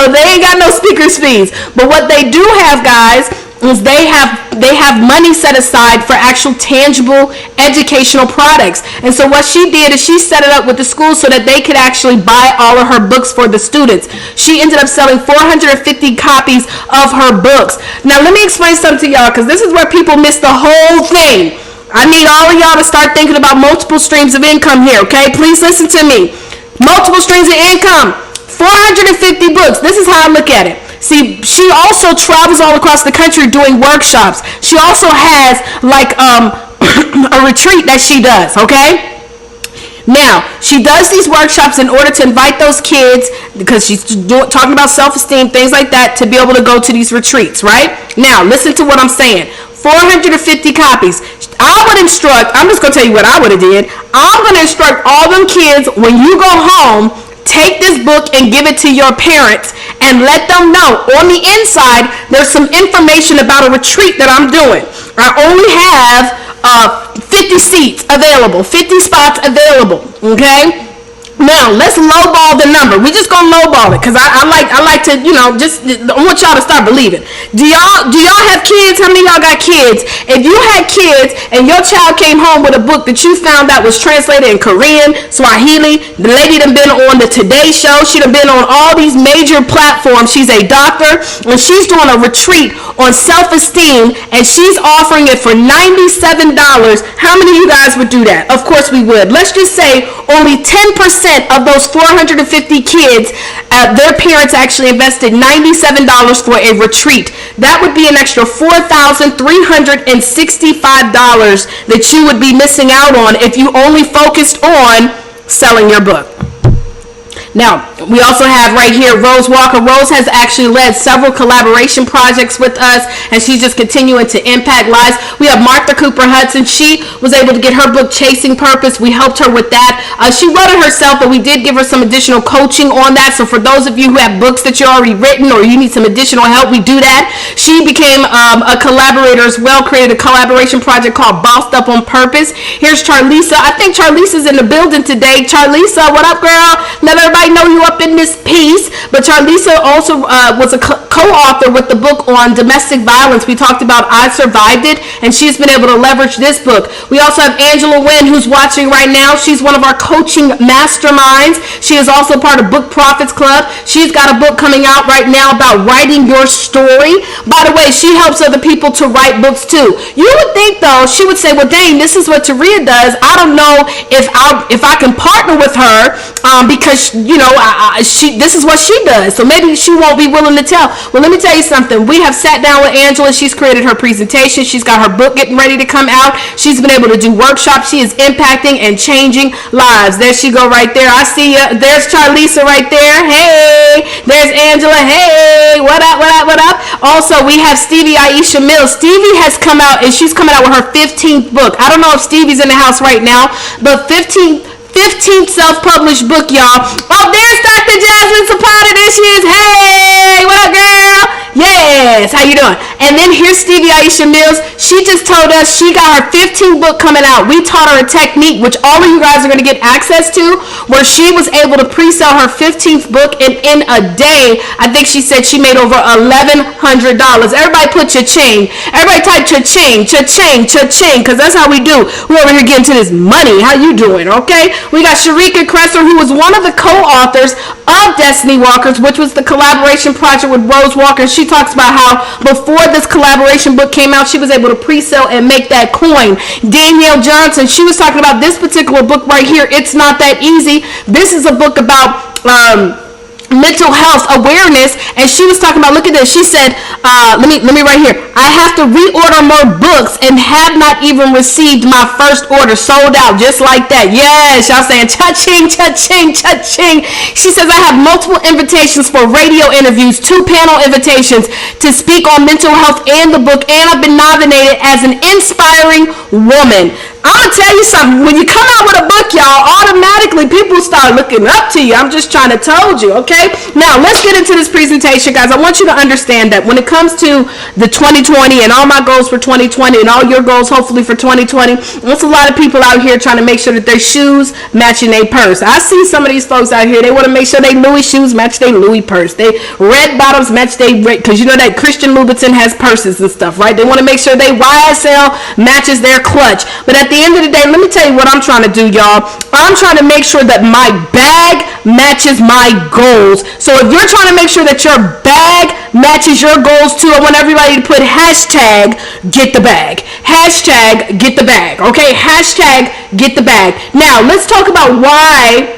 they ain't got no speakers fees. But what they do have, guys, is they have money set aside for actual tangible educational products. And so what she did is she set it up with the school so that they could actually buy all of her books for the students. She ended up selling 450 copies of her books. Now let me explain something to y'all, because this is where people miss the whole thing. I need all of y'all to start thinking about multiple streams of income here, okay? Please listen to me. Multiple streams of income, 450 books. This is how I look at it. See, she also travels all across the country doing workshops. She also has like a retreat that she does, okay? Now, she does these workshops in order to invite those kids, because she's talking about self-esteem, things like that, to be able to go to these retreats, right? Now, listen to what I'm saying. 450 copies. I would instruct, I'm just going to tell you what I would have did. I'm going to instruct all them kids, when you go home, take this book and give it to your parents and let them know on the inside there's some information about a retreat that I'm doing. I only have 50 seats available, 50 spots available, okay? Now let's lowball the number. We just gonna lowball it because I like to, just I want y'all to start believing. Do y'all have kids? How many of y'all got kids? If you had kids and your child came home with a book that you found out was translated in Korean, Swahili, the lady done been on the Today Show. She done been on all these major platforms. She's a doctor and she's doing a retreat on self-esteem and she's offering it for $97. How many of you guys would do that? Of course we would. Let's just say only 10% of those 450 kids, their parents actually invested $97 for a retreat. That would be an extra $4,365 that you would be missing out on if you only focused on selling your book. Now, we also have right here Rose Walker. Rose has actually led several collaboration projects with us, and she's just continuing to impact lives. We have Martha Cooper Hudson. She was able to get her book, Chasing Purpose. We helped her with that. She wrote it herself, but we did give her some additional coaching on that. So for those of you who have books that you're already written or you need some additional help, we do that. She became a collaborator as well, created a collaboration project called Bossed Up on Purpose. Here's Charlisa. I think Charlisa's in the building today. Charlisa, what up, girl? Let everybody know you up in this piece. But Charlisa also was a co-author with the book on domestic violence. We talked about I Survived It, and she's been able to leverage this book. We also have Angela Wynn, who's watching right now. She's one of our coaching masterminds. She is also part of Book Profits Club. She's got a book coming out right now about writing your story. By the way, she helps other people to write books too. You would think though, she would say, well dang, this is what Taria does. I don't know if I can partner with her because this is what she does, so maybe she won't be willing to tell. Well, let me tell you something. We have sat down with Angela. She's created her presentation. She's got her book getting ready to come out. She's been able to do workshops. She is impacting and changing lives. There she go right there. I see you. There's Charlisa right there. Hey, there's Angela. Hey, what up, what up, what up? Also, we have Stevie Aisha Mills. Stevie has come out, and she's coming out with her 15th book. I don't know if Stevie's in the house right now, but 15th self-published book, y'all. Oh, there's Dr. Jasmine Zapata. There she is. Hey, what up, girl? Yes, how you doing? And then here's Stevie Aisha Mills. She just told us she got her 15th book coming out. We taught her a technique, which all of you guys are going to get access to, where she was able to pre-sell her 15th book, and in a day, I think she said she made over $1,100. Everybody put cha-ching. Everybody type cha-ching, cha-ching, cha-ching, because that's how we do. We're over here getting to this money. How you doing, okay? We got Sharika Kresser, who was one of the co-authors of Destiny Walkers, which was the collaboration project with Rose Walker. She talks about how before this collaboration book came out, she was able to pre-sell and make that coin. Danielle Johnson, she was talking about this particular book right here, It's Not That Easy. This is a book about mental health awareness, and she was talking about, look at this, she said, let me right here, I have to reorder more books and have not even received my first order, sold out just like that. Yes, y'all saying cha-ching, cha-ching, cha-ching. She says, I have multiple invitations for radio interviews, 2 panel invitations to speak on mental health and the book, and I've been nominated as an inspiring woman. I'm going to tell you something. When you come out with a book, y'all, automatically people start looking up to you. I'm just trying to told you, okay? Now, let's get into this presentation, guys. I want you to understand that when it comes to the 2020 and all my goals for 2020 and all your goals, hopefully, for 2020, there's a lot of people out here trying to make sure that their shoes matching their purse. I see some of these folks out here, they want to make sure their Louis shoes match their Louis purse. They red bottoms match their red, because you know that Christian Louboutin has purses and stuff, right? They want to make sure their YSL matches their clutch. But at the end of the day, let me tell you what I'm trying to do, y'all. I'm trying to make sure that my bag matches my goals. So if you're trying to make sure that your bag matches your goals too, I want everybody to put hashtag get the bag. Hashtag get the bag. Okay? Hashtag get the bag. Now, let's talk about why,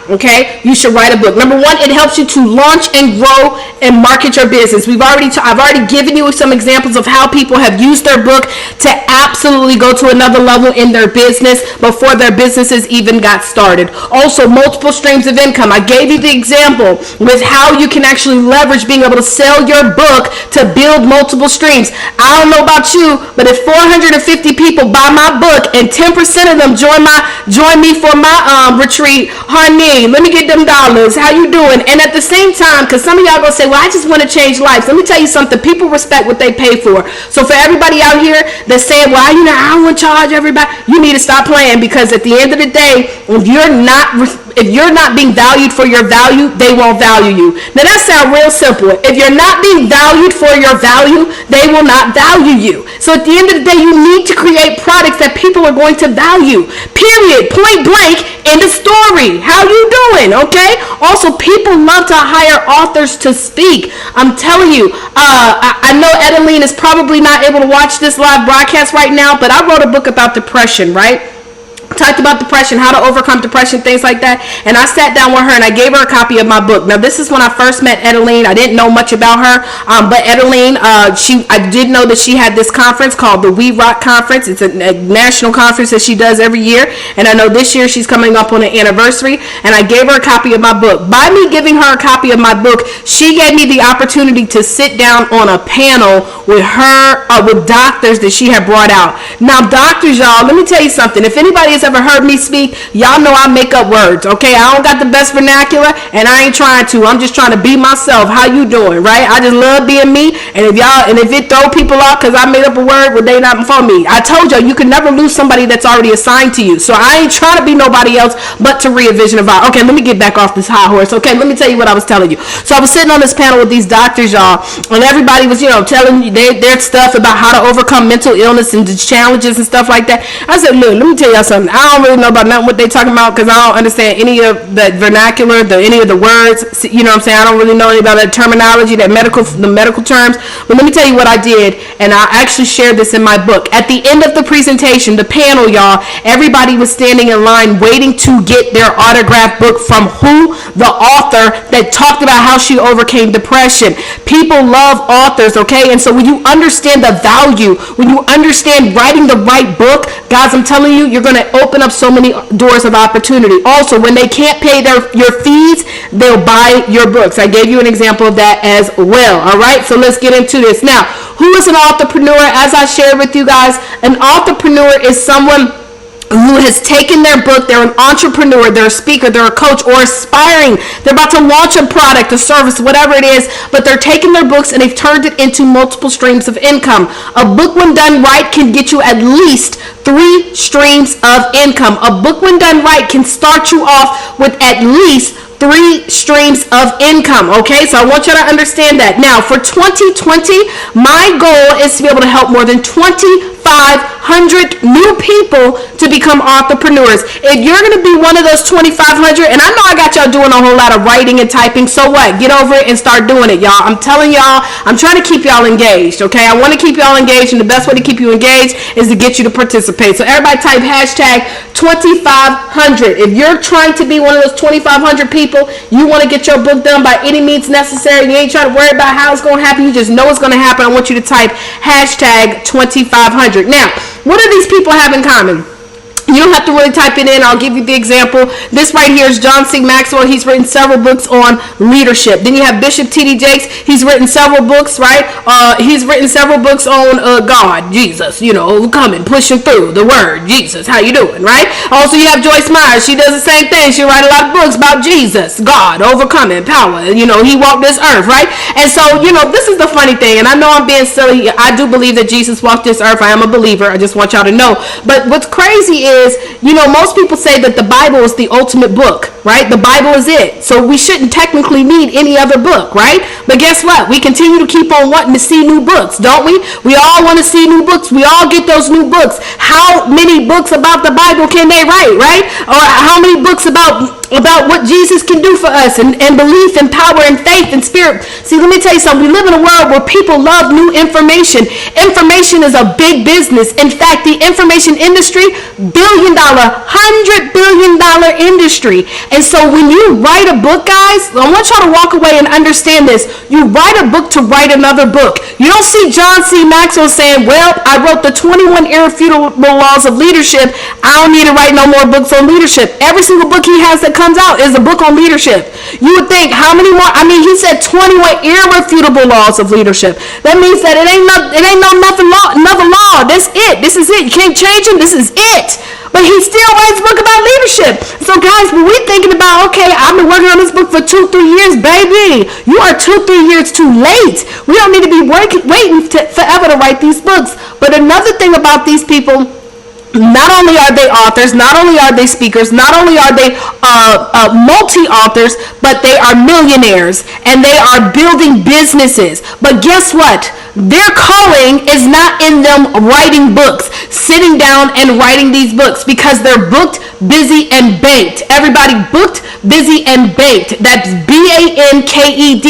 okay, you should write a book. Number one, it helps you to launch and grow and market your business. I've already given you some examples of how people have used their book to absolutely go to another level in their business before their businesses even got started. Also, multiple streams of income. I gave you the example with how you can actually leverage being able to sell your book to build multiple streams. I don't know about you, but if 450 people buy my book and 10% of them join me for my retreat treat, honey, let me get them dollars. How you doing? And at the same time, because some of y'all gonna say, well, I just want to change lives. Let me tell you something. People respect what they pay for. So for everybody out here that's saying, well, I don't want to charge everybody, you need to stop playing, because at the end of the day, if you're not being valued for your value, they won't value you. Now that sounds real simple. If you're not being valued for your value, they will not value you. So at the end of the day, you need to create products that people are going to value. Period. Point blank. End of story. How you doing? Okay. Also, people love to hire authors to speak. I'm telling you. I know Edeline is probably not able to watch this live broadcast right now, but I wrote a book about depression, right? Talked about depression, how to overcome depression, things like that. And I sat down with her and I gave her a copy of my book. Now, this is when I first met Edeline. I didn't know much about her, but Edeline, I did know that she had this conference called the We Rock Conference. It's a national conference that she does every year. And I know this year she's coming up on an anniversary. And I gave her a copy of my book. By me giving her a copy of my book, she gave me the opportunity to sit down on a panel with her, with doctors that she had brought out. Now, doctors, y'all, let me tell you something. If anybody has ever heard me speak, y'all know I make up words, okay? I don't got the best vernacular, and I ain't trying to. I'm just trying to be myself. How you doing, right? I just love being me, and if it throw people off because I made up a word, well, they not for me. I told y'all, you can never lose somebody that's already assigned to you. So I ain't trying to be nobody else but to re-envision a vibe. Okay, let me get back off this high horse. Okay, let me tell you what I was telling you. So I was sitting on this panel with these doctors, y'all, and everybody was, telling you their stuff about how to overcome mental illness and the challenges and stuff like that. I said, look, let me tell y'all something. I don't really know about nothing what they talking about, because I don't understand any of the vernacular, any of the words. You know what I'm saying? I don't really know any about that terminology, the medical terms. But let me tell you what I did, and I actually shared this in my book. At the end of the presentation, the panel, y'all, everybody was standing in line waiting to get their autographed book from who? The author that talked about how she overcame depression. People love authors, okay? And so when you understand the value, when you understand writing the right book, guys, I'm telling you, you're going to open up so many doors of opportunity. Also, when they can't pay your fees, they'll buy your books. I gave you an example of that as well. All right, so let's get into this. Now, who is an entrepreneur? As I shared with you guys, an entrepreneur is someone who has taken their book, they're an entrepreneur, they're a speaker, they're a coach, or aspiring. They're about to launch a product, a service, whatever it is, but they're taking their books and they've turned it into multiple streams of income. A book, when done right, can get you at least 3 streams of income. A book, when done right, can start you off with at least 3 streams of income. Okay, so I want you to understand that. Now, for 2020, my goal is to be able to help more than 2,500 new people to become entrepreneurs. If you're going to be one of those 2,500, and I know I got y'all doing a whole lot of writing and typing, so what? Get over it and start doing it, y'all. I'm telling y'all, I'm trying to keep y'all engaged, okay? I want to keep y'all engaged, and the best way to keep you engaged is to get you to participate. So everybody type hashtag 2,500. If you're trying to be one of those 2,500 people, you want to get your book done by any means necessary, you ain't trying to worry about how it's going to happen, you just know it's going to happen, I want you to type hashtag 2,500. Now, what do these people have in common? You don't have to really type it in. I'll give you the example. This right here is John C. Maxwell. He's written several books on leadership. Then you have Bishop T.D. Jakes. He's written several books, right? He's written several books on God, Jesus, overcoming, pushing through, the word, Jesus, how you doing, right? Also, you have Joyce Meyer. She does the same thing. She writes a lot of books about Jesus, God, overcoming, power. He walked this earth, right? And so, this is the funny thing, and I know I'm being silly. I do believe that Jesus walked this earth. I am a believer. I just want y'all to know. But what's crazy is, most people say that the Bible is the ultimate book, right? The Bible is it. So we shouldn't technically need any other book, right? But guess what? We continue to keep on wanting to see new books, don't we? We all want to see new books. We all get those new books. How many books about the Bible can they write, right? Or how many books about what Jesus can do for us and belief and power and faith and spirit. See, let me tell you something. We live in a world where people love new information. Information is a big business. In fact, the information industry, $100 billion industry. And so when you write a book, guys, I want y'all to walk away and understand this. You write a book to write another book. You don't see John C. Maxwell saying, well, I wrote the 21 irrefutable laws of leadership. I don't need to write no more books on leadership. Every single book he has that comes out is a book on leadership. You would think, how many more? I mean, he said 21 irrefutable laws of leadership. That means that it ain't no another law. all. That's it. This is it. You can't change him. This is it. But he still writes a book about leadership. So guys, when we're thinking about, okay, I've been working on this book for 2-3 years, baby, you are 2-3 years too late. We don't need to be waiting forever to write these books. But another thing about these people, not only are they authors, not only are they speakers, not only are they multi-authors, but they are millionaires and they are building businesses. But guess what? Their calling is not in them writing books, sitting down and writing these books, because they're booked, busy, and banked. Everybody booked, busy, and banked. That's BANKED.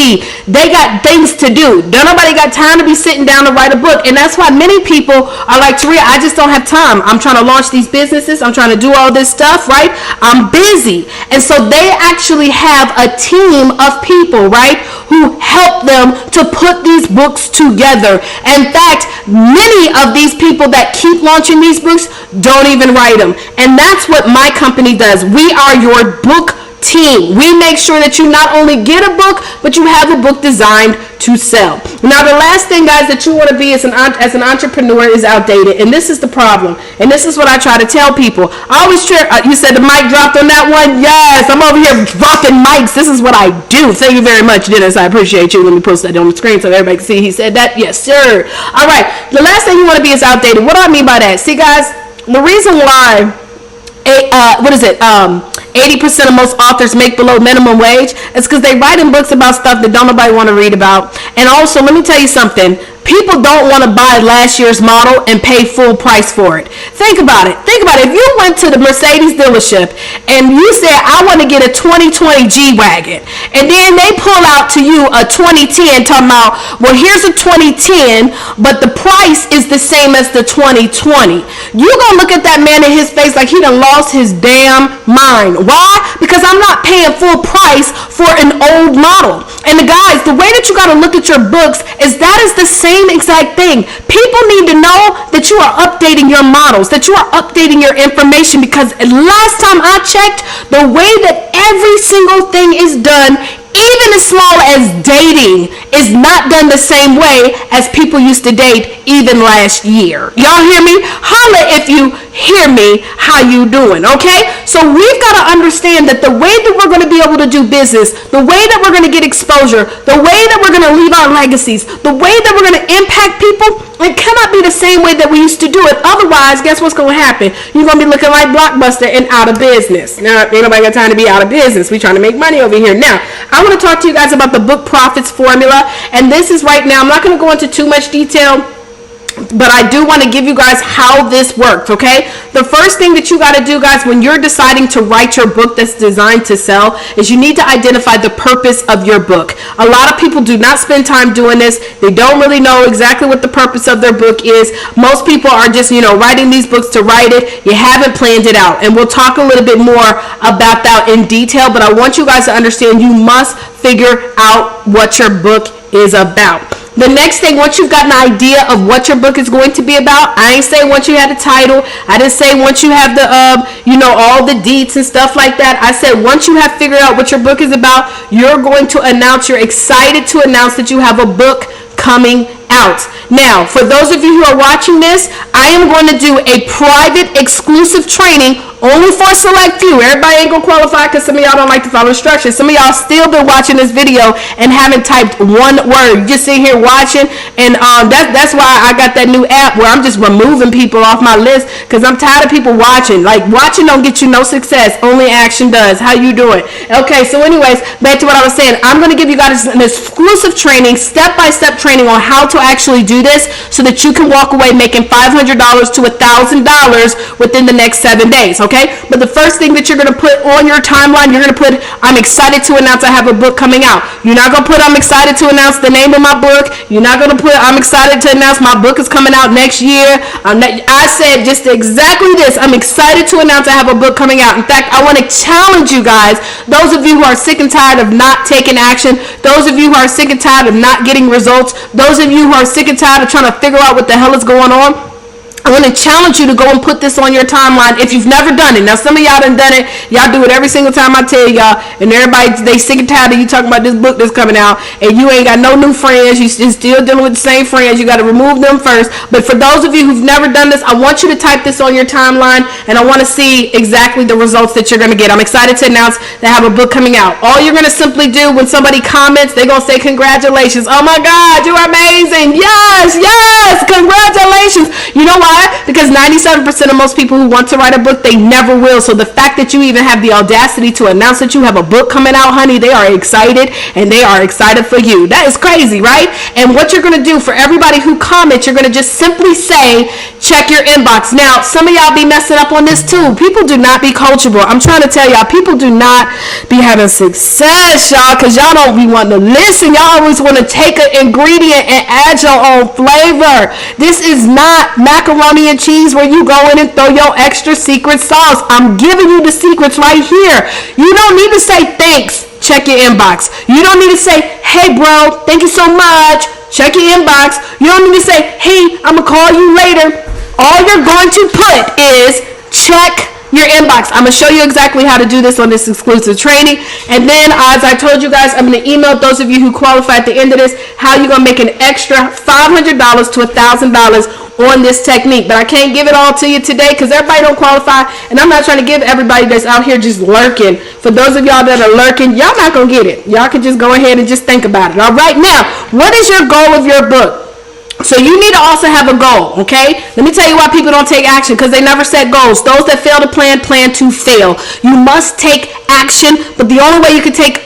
They got things to do. Nobody got time to be sitting down to write a book. And that's why many people are like, Taria, I just don't have time. I'm trying to launch these businesses. I'm trying to do all this stuff, right? I'm busy. And so they actually have a team of people, right, who help them to put these books together. In fact, many of these people that keep launching these books don't even write them. And that's what my company does. We are your book team. We make sure that you not only get a book, but you have a book designed to sell. Now, the last thing, guys, that you want to be as an entrepreneur is outdated. And this is the problem. And this is what I try to tell people. I always try, you said the mic dropped on that one? Yes, I'm over here dropping mics. This is what I do. Thank you very much, Dennis. I appreciate you. Let me post that on the screen so everybody can see he said that. Yes, sir. All right. The last thing you want to be is outdated. What do I mean by that? See, guys, the reason why 80% of most authors make below minimum wage is because they writing books about stuff that don't nobody want to read about. And also, let me tell you something. People don't want to buy last year's model and pay full price for it. Think about it. Think about it. If you went to the Mercedes dealership and you said, I want to get a 2020 G-Wagon, and then they pull out to you a 2010 talking about, well, here's a 2010, but the price is the same as the 2020. You're going to look at that man in his face like he done lost his damn mind. Why? Because I'm not paying full price for an old model. And the guys, the way that you got to look at your books is that is the same exact thing. People need to know that you are updating your models, that you are updating your information, because last time I checked, the way that every single thing is done, even as small as dating, is not done the same way as people used to date even last year. Y'all hear me? Holla if you hear me. How you doing? Okay? So we've got to understand that the way that we're going to be able to do business, the way that we're going to get exposure, the way that we're going to leave our legacies, the way that we're going to impact people, it cannot be the same way that we used to do it. Otherwise, guess what's going to happen? You're going to be looking like Blockbuster and out of business. Now, ain't nobody got time to be out of business. We trying to make money over here. Now, I want to talk to you guys about the book profits formula. And this is right now, I'm not going to go into too much detail, but I do want to give you guys how this works, okay? The first thing that you got to do, guys, when you're deciding to write your book that's designed to sell, is you need to identify the purpose of your book. A lot of people do not spend time doing this. They don't really know exactly what the purpose of their book is. Most people are just, writing these books to write it. You haven't planned it out. And we'll talk a little bit more about that in detail, but I want you guys to understand you must figure out what your book is about. The next thing, once you've got an idea of what your book is going to be about, I ain't say once you had a title, I didn't say once you have the, all the deets and stuff like that. I said once you have figured out what your book is about, you're going to announce, you're excited to announce that you have a book coming out. Now, for those of you who are watching this, I am going to do a private exclusive training only for a select few. Everybody ain't gonna qualify because some of y'all don't like to follow instructions. Some of y'all still been watching this video and haven't typed one word. You're just sitting here watching, and that's why I got that new app where I'm just removing people off my list, because I'm tired of people watching. Like, watching don't get you no success. Only action does. How you doing? Okay, so anyways, back to what I was saying. I'm gonna give you guys an exclusive training, step-by-step training on how to actually do this so that you can walk away making $500 to $1,000 within the next 7 days, okay? But the first thing that you're going to put on your timeline, you're going to put, I'm excited to announce I have a book coming out. You're not going to put, I'm excited to announce the name of my book. You're not going to put, I'm excited to announce my book is coming out next year. I said just exactly this. I'm excited to announce I have a book coming out. In fact, I want to challenge you guys, those of you who are sick and tired of not taking action, those of you who are sick and tired of not getting results, those of you who are sick and tired of trying to figure out what the hell is going on, I want to challenge you to go and put this on your timeline if you've never done it. Now, some of y'all done it. Y'all do it every single time I tell y'all, and everybody, they sick and tired of you talking about this book that's coming out, and you ain't got no new friends. You still dealing with the same friends. You got to remove them first. But for those of you who've never done this, I want you to type this on your timeline, and I want to see exactly the results that you're going to get. I'm excited to announce that I have a book coming out. All you're going to simply do when somebody comments, they're going to say, congratulations. Oh my God, you're amazing. Yes, yes, congratulations. You know why? Because 97% of most people who want to write a book, they never will. So the fact that you even have the audacity to announce that you have a book coming out, honey, they are excited, and they are excited for you. That is crazy, right? And what you're going to do for everybody who comments, you're going to just simply say, check your inbox. Now, some of y'all be messing up on this too. People do not be coachable. I'm trying to tell y'all, people do not be having success, y'all, because y'all don't be wanting to listen. Y'all always want to take an ingredient and add your own flavor. This is not macaroni and cheese where you go in and throw your extra secret sauce. I'm giving you the secrets right here. You don't need to say thanks, check your inbox. You don't need to say, hey bro, thank you so much, check your inbox. You don't need to say, hey, I'm gonna call you later. All you're going to put is check your inbox. I'm going to show you exactly how to do this on this exclusive training. And then, as I told you guys, I'm going to email those of you who qualify at the end of this how you're going to make an extra $500 to $1,000 on this technique. But I can't give it all to you today because everybody don't qualify, and I'm not trying to give everybody that's out here just lurking. For those of y'all that are lurking, y'all not going to get it. Y'all can just go ahead and just think about it. All right, now, what is your goal of your book? So you need to also have a goal, okay? Let me tell you why people don't take action, because they never set goals. Those that fail to plan to fail. You must take action, but the only way you can take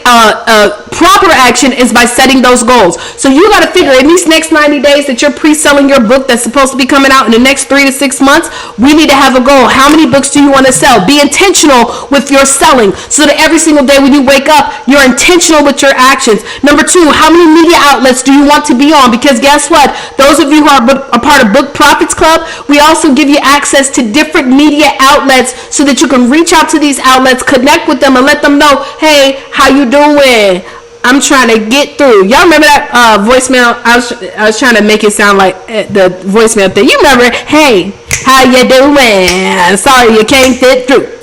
proper action is by setting those goals. So you got to figure in these next 90 days that you're pre-selling your book that's supposed to be coming out in the next 3 to 6 months, we need to have a goal. How many books do you want to sell? Be intentional with your selling so that every single day when you wake up, you're intentional with your actions. Number 2, how many media outlets do you want to be on? Because guess what? Those of you who are a part of Book Profits Club, we also give you access to different media outlets so that you can reach out to these outlets, connect with them, and let them know, hey, how you doing? I'm trying to get through. Y'all remember that voicemail? I was trying to make it sound like the voicemail thing. You remember, hey, how you doing? Sorry you can't fit through.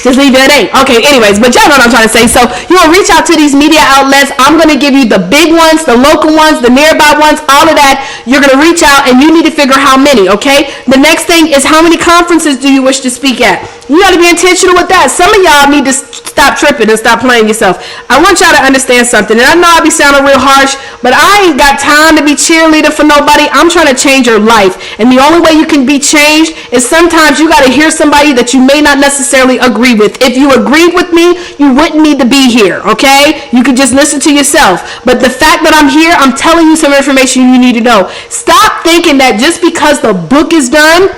Just leave it at 8. Okay, anyways, but y'all know what I'm trying to say. So you'll reach out to these media outlets. I'm going to give you the big ones, the local ones, the nearby ones, all of that. You're going to reach out, and you need to figure how many, okay? The next thing is how many conferences do you wish to speak at? You got to be intentional with that. Some of y'all need to stop tripping and stop playing yourself. I want y'all to understand something, and I know I be sounding real harsh, but I ain't got time to be cheerleader for nobody. I'm trying to change your life, and the only way you can be changed is sometimes you got to hear somebody that you may not necessarily agree with. If you agreed with me, you wouldn't need to be here, okay? You could just listen to yourself. But the fact that I'm here, I'm telling you some information you need to know. Stop thinking that just because the book is done,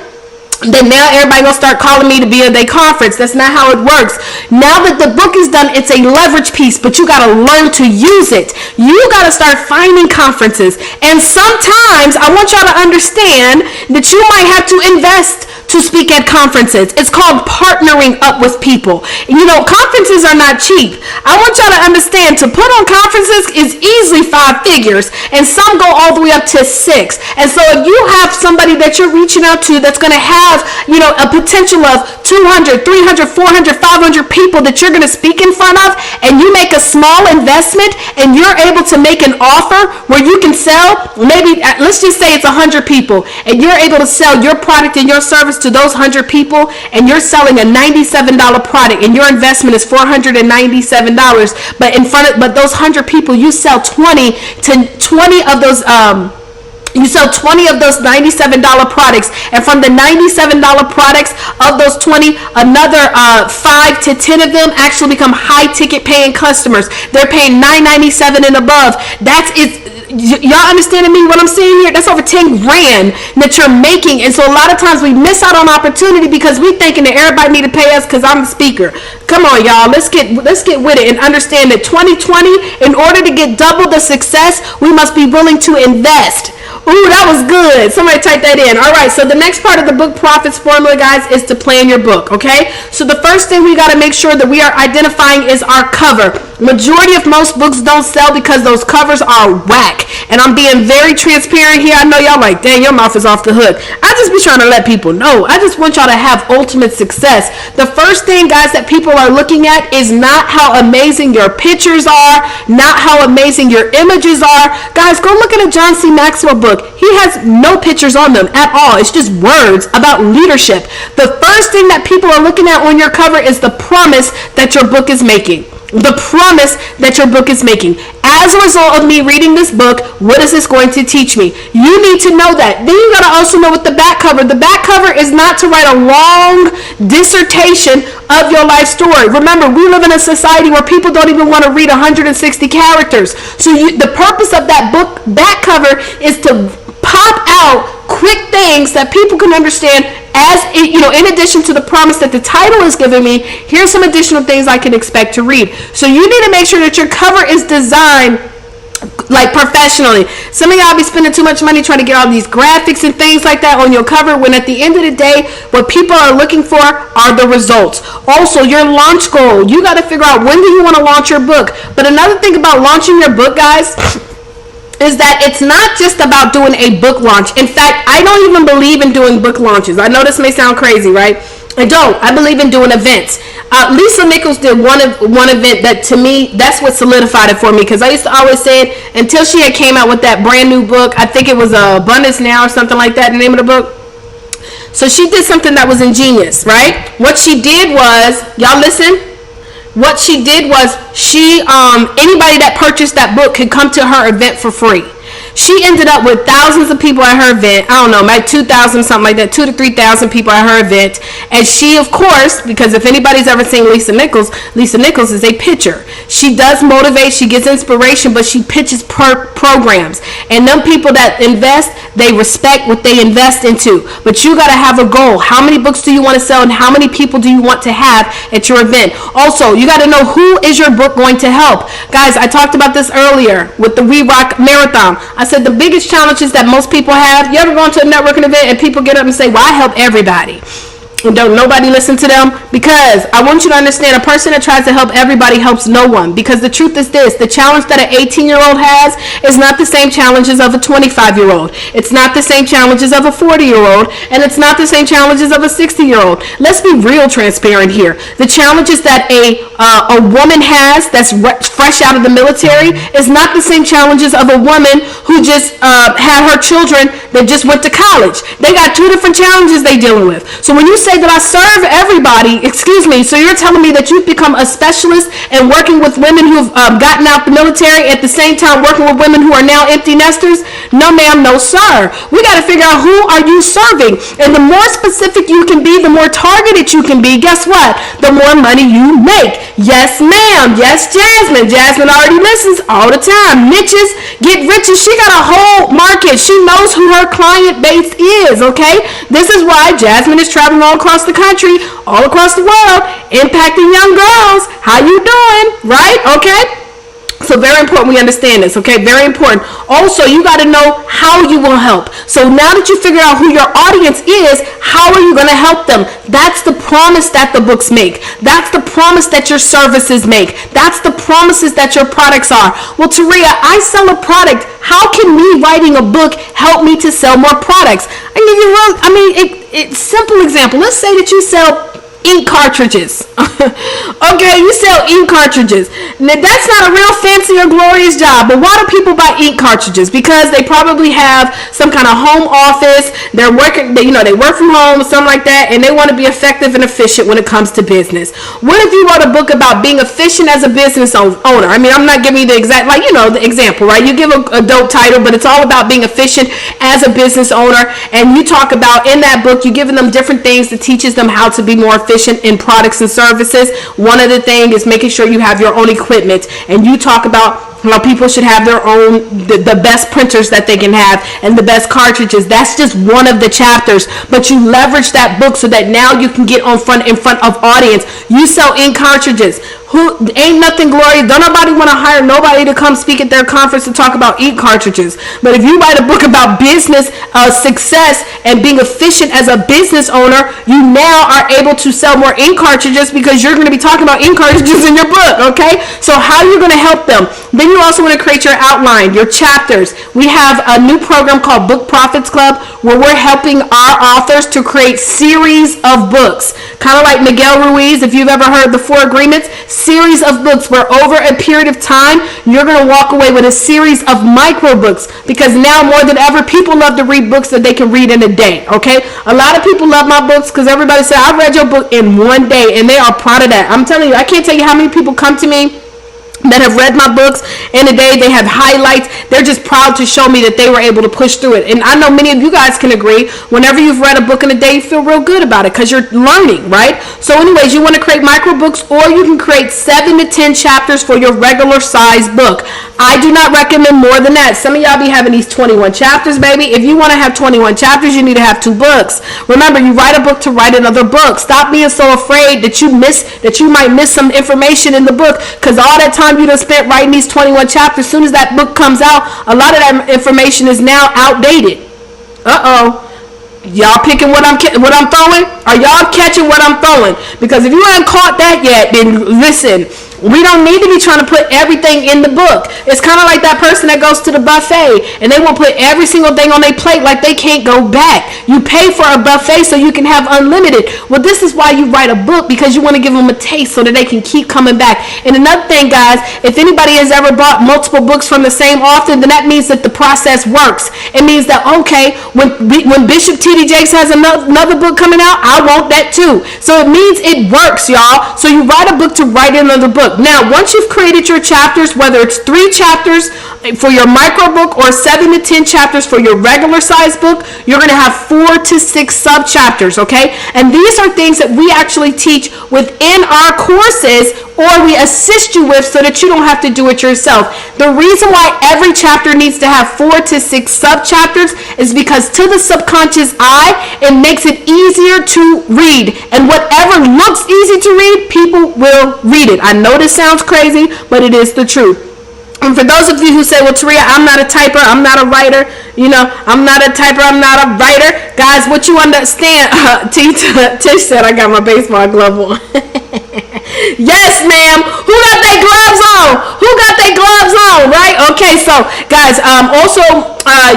then now everybody gonna start calling me to be at their conference. That's not how it works. Now that the book is done, it's a leverage piece, but you gotta learn to use it. You gotta start finding conferences. And sometimes I want y'all to understand that you might have to invest to speak at conferences. It's called partnering up with people. You know, conferences are not cheap. I want y'all to understand, to put on conferences is easily 5 figures, and some go all the way up to 6. And so if you have somebody that you're reaching out to that's going to have, you know, a potential of 200, 300, 400, 500 people that you're going to speak in front of, and you make a small investment and you're able to make an offer where you can sell, maybe, let's just say it's 100 people, and you're able to sell your product and your service to those 100 people, and you're selling a $97 product, and your investment is $497. But those 100 people, you sell 20 of those. You sell 20 of those $97 products, and from the $97 products of those 20, another 5 to 10 of them actually become high ticket paying customers. They're paying $9.97 and above. That's it. Y'all understanding me what I'm saying here? That's over 10 grand that you're making. And so a lot of times we miss out on opportunity because we thinking that everybody need to pay us because I'm the speaker. Come on, y'all. Let's get with it and understand that 2020, in order to get double the success, we must be willing to invest. Ooh, that was good. Somebody type that in. All right, so the next part of the book profits formula, guys, is to plan your book, okay? So the first thing we got to make sure that we are identifying is our cover. Majority of most books don't sell because those covers are whack. like. And I'm being very transparent here. I know y'all like, dang, your mouth is off the hook. I just be trying to let people know. I just want y'all to have ultimate success. The first thing, guys, that people are looking at is not how amazing your pictures are, not how amazing your images are. Guys, go look at a John C. Maxwell book. He has no pictures on them at all. It's just words about leadership. The first thing that people are looking at on your cover is the promise that your book is making. The promise that your book is making. As a result of me reading this book, what is this going to teach me? You need to know that. Then you got to also know what the back cover. The back cover is not to write a long dissertation of your life story. Remember, we live in a society where people don't even want to read 160 characters. So the purpose of that book back cover is to pop out quick things that people can understand. As in addition to the promise that the title is giving me, here's some additional things I can expect to read. So you need to make sure that your cover is designed like professionally. Some of y'all be spending too much money trying to get all these graphics and things like that on your cover, when at the end of the day, what people are looking for are the results. Also, your launch goal. You got to figure out, when do you want to launch your book? But another thing about launching your book, guys, is that it's not just about doing a book launch. In fact, I don't even believe in doing book launches. I know this may sound crazy, right? I don't. I believe in doing events. Lisa Nichols did one event that, to me, that's what solidified it for me, because I used to always say it until she had came out with that brand new book. I think it was Abundance Now or something like that, the name of the book. So she did something that was ingenious, right? What she did was, y'all listen, what she did was anybody that purchased that book could come to her event for free. She ended up with thousands of people at her event. I don't know, maybe 2,000, something like that, 2,000 to 3,000 people at her event. And she, of course, because if anybody's ever seen Lisa Nichols is a pitcher. She does motivate, she gets inspiration, but she pitches programs. And them people that invest, they respect what they invest into. But you got to have a goal. How many books do you want to sell, and how many people do you want to have at your event? Also, you got to know, who is your book going to help? Guys, I talked about this earlier with the We Rock Marathon. I said the biggest challenges that most people have, you ever gone to a networking event and people get up and say, well, I help everybody, and don't nobody listen to them? Because I want you to understand, a person that tries to help everybody helps no one. Because the truth is this, the challenge that an 18-year-old has is not the same challenges of a 25-year-old. It's not the same challenges of a 40-year-old, and it's not the same challenges of a 60-year-old. Let's be real transparent here. The challenges that a woman has that's fresh out of the military is not the same challenges of a woman who just had her children that just went to college. They got two different challenges they dealing with. So when you say that I serve everybody, excuse me, so you're telling me that you've become a specialist in working with women who've gotten out the military, at the same time working with women who are now empty nesters? No, ma'am, no, sir. We got to figure out, who are you serving? And the more specific you can be, the more targeted you can be, guess what? The more money you make. Yes, ma'am. Yes, Jasmine. Jasmine already listens all the time. Niches get riches. She got a whole market. She knows who her client base is, okay? This is why Jasmine is traveling all across the country, all across the world, impacting young girls. How you doing? Right? Okay? So very important we understand this, okay? Very important. Also, you got to know how you will help. So now that you figure out who your audience is, how are you going to help them? That's the promise that the books make. That's the promise that your services make. That's the promises that your products are. Well, Taria, I sell a product. How can me writing a book help me to sell more products? I give you it's simple example. Let's say that you sell ink cartridges. Okay, you sell ink cartridges. Now, that's not a real fancy or glorious job, but why do people buy ink cartridges? Because they probably have some kind of home office, they're working, they work from home or something like that, and they want to be effective and efficient when it comes to business. What if you wrote a book about being efficient as a business owner? I mean, I'm not giving you the exact, the example, right? You give a dope title, but it's all about being efficient as a business owner, and you talk about, in that book, you're giving them different things that teaches them how to be more efficient in products and services. One of the things is making sure you have your own equipment, and you talk about how people should have their own, the best printers that they can have, and the best cartridges. That's just one of the chapters, but you leverage that book so that now you can get in front of audience. You sell ink cartridges. Who ain't nothing glorious. Don't nobody want to hire nobody to come speak at their conference to talk about ink cartridges. But if you write a book about business success and being efficient as a business owner, you now are able to sell more ink cartridges because you're going to be talking about ink cartridges in your book. Okay, so how are you going to help them? Then you also want to create your outline, your chapters. We have a new program called Book Profits Club where we're helping our authors to create series of books, kind of like Miguel Ruiz. If you've ever heard the 4 Agreements, series of books where over a period of time you're going to walk away with a series of micro books, because now more than ever people love to read books that they can read in a day. Okay, a lot of people love my books because everybody said I read your book in one day, and they are proud of that. I'm telling you, I can't tell you how many people come to me that have read my books in a day. They have highlights. They're just proud to show me that they were able to push through it. And I know many of you guys can agree, whenever you've read a book in a day, you feel real good about it because you're learning, right? So anyways, you want to create micro books, or you can create 7 to 10 chapters for your regular size book. I do not recommend more than that. Some of y'all be having these 21 chapters, baby. If you want to have 21 chapters, you need to have 2 books. Remember, you write a book to write another book. Stop being so afraid that you might miss some information in the book, because all that time you done spent writing these 21 chapters, as soon as that book comes out, a lot of that information is now outdated. Y'all picking what I'm throwing? Are y'all catching what I'm throwing? Because if you haven't caught that yet, then listen, we don't need to be trying to put everything in the book. It's kind of like that person that goes to the buffet and they won't put every single thing on their plate, like they can't go back. You pay for a buffet so you can have unlimited. Well, this is why you write a book, because you want to give them a taste so that they can keep coming back. And another thing, guys, if anybody has ever bought multiple books from the same author, then that means that the process works. It means that, okay, when Bishop T.D. Jakes has another book coming out, I want that too. So it means it works, y'all. So you write a book to write another book. Now, once you've created your chapters, whether it's 3 chapters for your micro book or 7 to 10 chapters for your regular size book, you're going to have 4 to 6 sub chapters, okay? And these are things that we actually teach within our courses, or we assist you with, so that you don't have to do it yourself. The reason why every chapter needs to have 4 to 6 sub chapters is because to the subconscious eye, it makes it easier to read. And whatever looks easy to read, people will read it. I know this sounds crazy, but it is the truth. And for those of you who say, well, Taria, I'm not a typer, I'm not a writer, I'm not a typer, I'm not a writer. Guys, what you understand, Tish said I got my baseball glove on. Yes, ma'am. Who got their gloves on? Who got their gloves on, right? Okay, so, guys, also,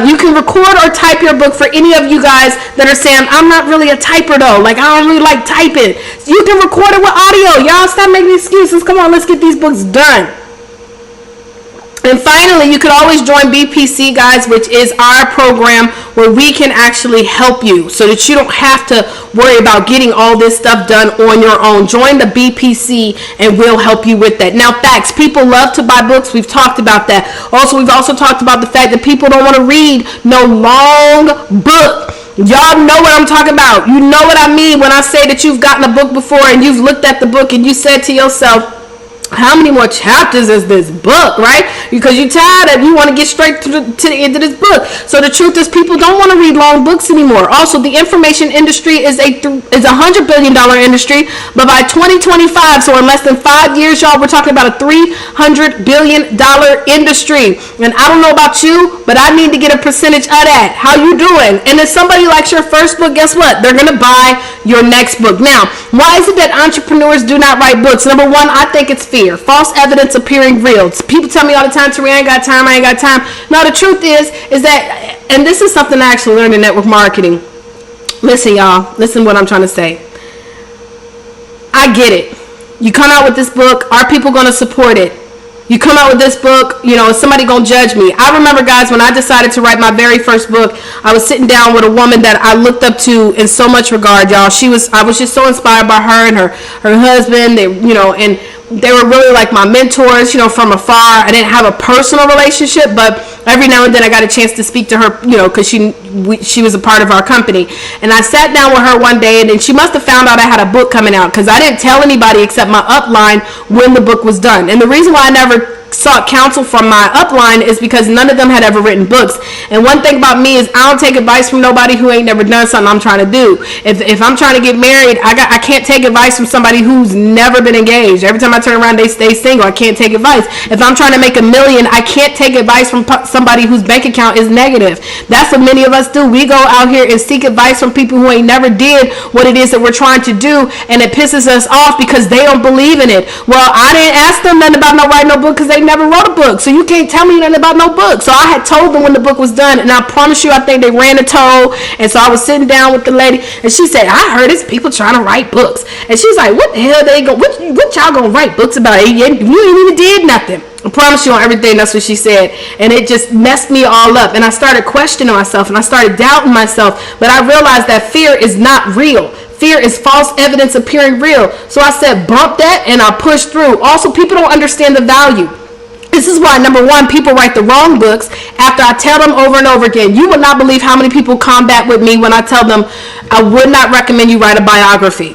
you can record or type your book. For any of you guys that are saying, I'm not really a typer, though. Like, I don't really like typing. You can record it with audio. Y'all stop making excuses. Come on, let's get these books done. And finally, you could always join BPC, guys, which is our program where we can actually help you so that you don't have to worry about getting all this stuff done on your own. Join the BPC and we'll help you with that. Now, facts, people love to buy books. We've talked about that. We've also talked about the fact that people don't want to read no long book. Y'all know what I'm talking about. You know what I mean when I say that you've gotten a book before and you've looked at the book and you said to yourself, how many more chapters is this book, right? Because you're tired of, you want to get straight to the end of this book. So the truth is, people don't want to read long books anymore. Also, the information industry is a $100 billion industry, but by 2025, so in less than 5 years, y'all, we're talking about a $300 billion industry. And I don't know about you, but I need to get a percentage of that. How you doing? And if somebody likes your first book, guess what? They're going to buy your next book. Now, why is it that entrepreneurs do not write books? Number one, I think it's fear. False evidence appearing real. People tell me all the time, Taria, I ain't got time, I ain't got time. No, the truth is that, and this is something I actually learned in network marketing. Listen, y'all, listen what I'm trying to say. I get it. You come out with this book, are people going to support it? You come out with this book, is somebody going to judge me? I remember, guys, when I decided to write my very first book, I was sitting down with a woman that I looked up to in so much regard, y'all. I was just so inspired by her and her husband, and they were really like my mentors, from afar. I didn't have a personal relationship, but every now and then I got a chance to speak to her, because she was a part of our company. And I sat down with her one day, and then she must have found out I had a book coming out, because I didn't tell anybody except my upline when the book was done. And the reason why I never sought counsel from my upline is because none of them had ever written books. And one thing about me is I don't take advice from nobody who ain't never done something I'm trying to do. If I'm trying to get married, I can't take advice from somebody who's never been engaged. Every time I turn around, they stay single. I can't take advice. If I'm trying to make $1 million, I can't take advice from somebody whose bank account is negative. That's what many of us do. We go out here and seek advice from people who ain't never did what it is that we're trying to do, and it pisses us off because they don't believe in it. Well, I didn't ask them nothing about no writing no book because they never wrote a book, so you can't tell me nothing about no book. So I had told them when the book was done, and I promise you, I think they ran a toll. And so I was sitting down with the lady, and she said, I heard it's people trying to write books. And she's like, what the hell they go, what y'all gonna write books about? You ain't even did nothing. I promise you on everything, that's what she said. And it just messed me all up. And I started questioning myself, and I started doubting myself. But I realized that fear is not real. Fear is false evidence appearing real. So I said, bump that, and I pushed through. Also, people don't understand the value. This is why, number one, people write the wrong books after I tell them over and over again. You would not believe how many people combat with me when I tell them I would not recommend you write a biography.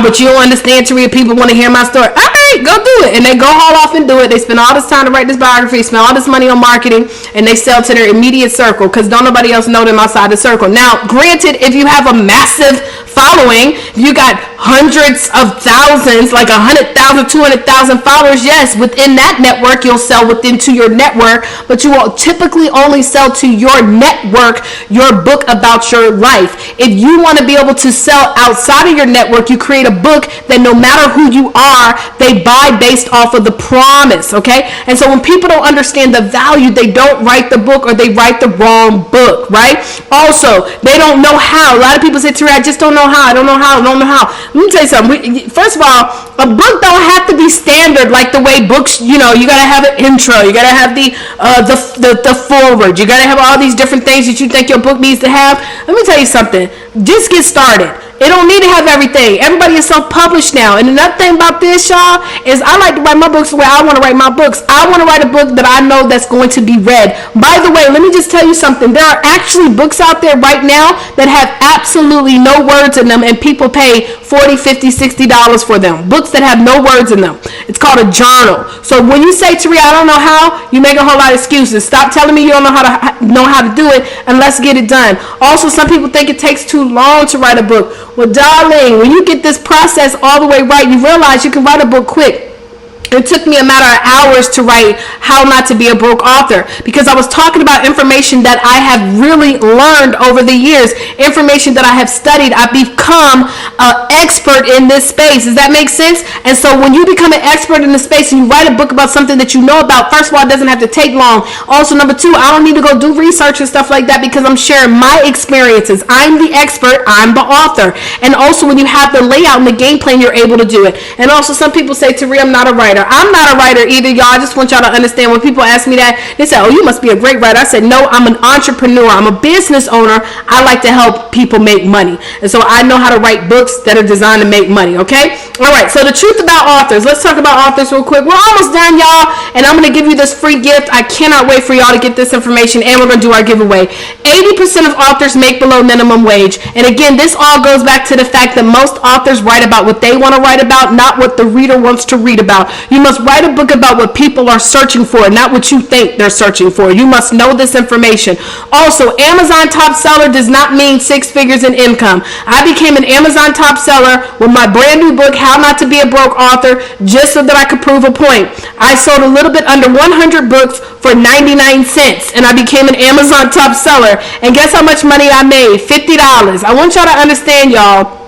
But you don't understand, Taria. People want to hear my story. All right, go do it. And they go all off and do it. They spend all this time to write this biography, spend all this money on marketing, and they sell to their immediate circle because don't nobody else know them outside the circle. Now, granted, if you have a massive following, you got hundreds of thousands, like 100,000, 200,000 followers, yes, within that network, you'll sell within to your network, but you will typically only sell to your network your book about your life. If you want to be able to sell outside of your network, you create a book that no matter who you are, they buy based off of the promise, okay? And so when people don't understand the value, they don't write the book, or they write the wrong book, right? Also, they don't know how. A lot of people say, Terry, I just don't know how. I don't know how. I don't know how. Let me tell you something. First of all, a book don't have to be standard like the way books, you got to have an intro. You got to have the foreword. You got to have all these different things that you think your book needs to have. Let me tell you something. Just get started. It don't need to have everything. Everybody is self-published now. And another thing about this, y'all, is I like to write my books the way I want to write my books. I want to write a book that I know that's going to be read. By the way, let me just tell you something. There are actually books out there right now that have absolutely no words in them, and people pay $40, $50, $60 for them. Books that have no words in them. It's called a journal. So when you say, Taria, I don't know how, you make a whole lot of excuses. Stop telling me you don't know how to do it, and let's get it done. Also, some people think it takes too long to write a book. Well, darling, when you get this process all the way right, you realize you can write a book quick. It took me a matter of hours to write How Not to Be a Broke Author, because I was talking about information that I have really learned over the years, information that I have studied. I've become an expert in this space. Does that make sense? And so when you become an expert in the space and you write a book about something that you know about, first of all, it doesn't have to take long. Also, number two, I don't need to go do research and stuff like that because I'm sharing my experiences. I'm the expert. I'm the author. And also, when you have the layout and the game plan, you're able to do it. And also, some people say, Taria, I'm not a writer. I'm not a writer either, y'all. I just want y'all to understand, when people ask me that, they say, oh, you must be a great writer. I said, no, I'm an entrepreneur. I'm a business owner. I like to help people make money. And so I know how to write books that are designed to make money, okay? All right, so the truth about authors. Let's talk about authors real quick. We're almost done, y'all, and I'm going to give you this free gift. I cannot wait for y'all to get this information, and we're going to do our giveaway. 80% of authors make below minimum wage. And again, this all goes back to the fact that most authors write about what they want to write about, not what the reader wants to read about. You must write a book about what people are searching for, not what you think they're searching for. You must know this information. Also, Amazon top seller does not mean 6 figures in income. I became an Amazon top seller with my brand new book, How Not to Be a Broke Author, just so that I could prove a point. I sold a little bit under 100 books for 99 cents, and I became an Amazon top seller. And guess how much money I made? $50. I want y'all to understand, y'all.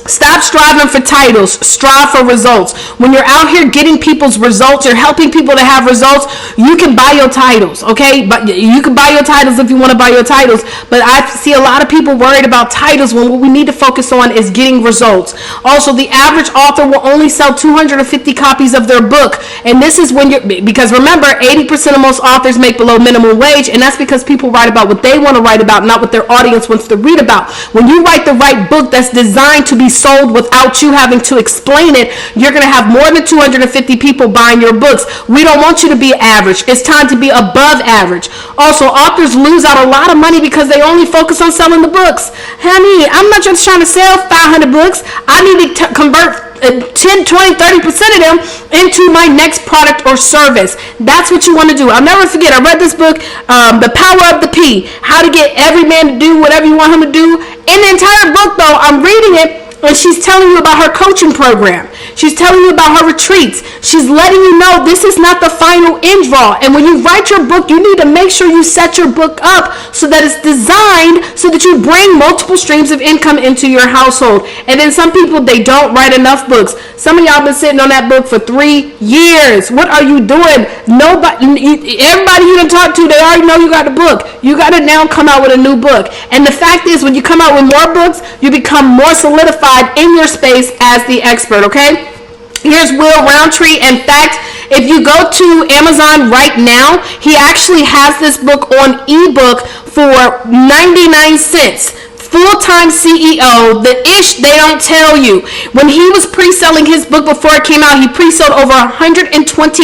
Stop striving for titles. Strive for results. When you're out here getting people's results, you're helping people to have results, you can buy your titles, okay? But you can buy your titles if you want to buy your titles. But I see a lot of people worried about titles when what we need to focus on is getting results. Also, the average author will only sell 250 copies of their book. And this is when because remember, 80% of most authors make below minimum wage, and that's because people write about what they want to write about, not what their audience wants to read about. When you write the right book that's designed to be sold without you having to explain it, you're going to have more than 250 people buying your books. We don't want you to be average. It's time to be above average. Also, authors lose out a lot of money because they only focus on selling the books. Honey, I'm not just trying to sell 500 books. I need to convert 10, 20, 30% of them into my next product or service. That's what you want to do. I'll never forget, I read this book, The Power of the P, how to get every man to do whatever you want him to do. In the entire book, though, I'm reading it, and she's telling you about her coaching program. She's telling you about her retreats. She's letting you know this is not the final end draw. And when you write your book, you need to make sure you set your book up so that it's designed so that you bring multiple streams of income into your household. And then some people, they don't write enough books. Some of y'all been sitting on that book for 3 years. What are you doing? Everybody you done talk to, they already know you got the book. You got to now come out with a new book. And the fact is, when you come out with more books, you become more solidified in your space as the expert, okay? Here's Will Roundtree. In fact, if you go to Amazon right now, he actually has this book on ebook for 99 cents. Full-time CEO, the ish they don't tell you. When he was pre-selling his book before it came out, he pre-sold over 120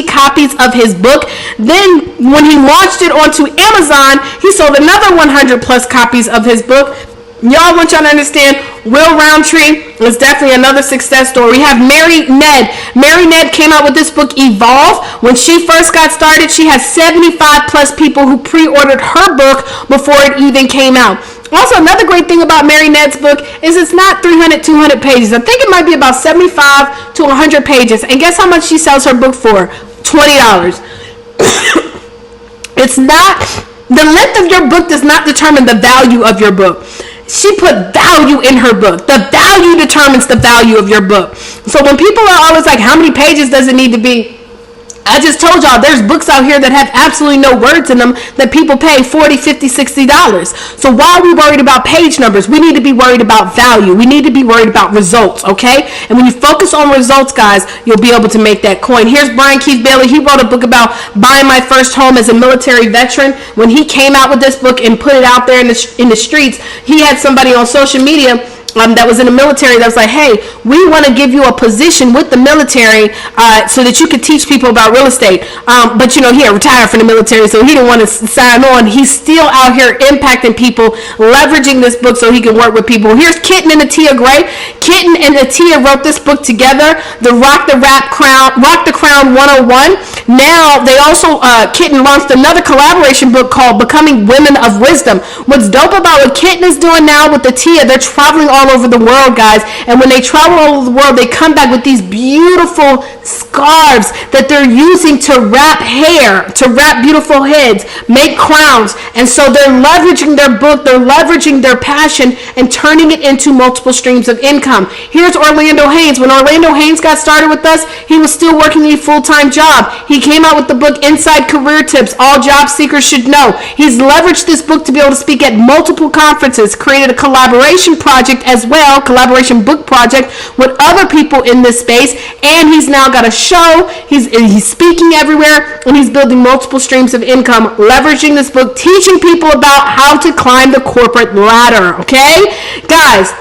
copies of his book. Then when he launched it onto Amazon, he sold another 100 plus copies of his book. Y'all, want y'all to understand, Will Roundtree is definitely another success story. We have Mary Ned. Mary Ned came out with this book, Evolve. When she first got started, she had 75 plus people who pre-ordered her book before it even came out. Also, another great thing about Mary Ned's book is it's not 300, 200 pages. I think it might be about 75 to 100 pages. And guess how much she sells her book for? $20. It's not, the length of your book does not determine the value of your book. She put value in her book. The value determines the value of your book. So when people are always like, how many pages does it need to be? I just told y'all there's books out here that have absolutely no words in them that people pay $40, $50, $60. So why are we worried about page numbers? We need to be worried about value. We need to be worried about results, okay? And when you focus on results, guys, you'll be able to make that coin. Here's Brian Keith Bailey. He wrote a book about buying my first home as a military veteran. When he came out with this book and put it out there in the streets, he had somebody on social media that was in the military that was like, hey, we want to give you a position with the military so that you could teach people about real estate. But, you know, he had retired from the military, so he didn't want to sign on. He's still out here impacting people, leveraging this book so he can work with people. Here's Kitten and Atia Gray. Kitten and Atia wrote this book together, the Rock the Crown 101. Now, they also, Kitten launched another collaboration book called Becoming Women of Wisdom. What's dope about what Kitten is doing now with Atia, they're traveling all over the world, guys, and when they travel all over the world, they come back with these beautiful scarves that they're using to wrap hair, to wrap beautiful heads, make crowns. And so they're leveraging their book, they're leveraging their passion and turning it into multiple streams of income. Here's Orlando Haynes. When Orlando Haynes got started with us, he was still working a full-time job. He came out with the book Inside Career Tips, All Job Seekers Should Know. He's leveraged this book to be able to speak at multiple conferences, created a collaboration project as well, collaboration book project with other people in this space, and he's now got a show. He's speaking everywhere, and he's building multiple streams of income, leveraging this book, teaching people about how to climb the corporate ladder. Okay, guys.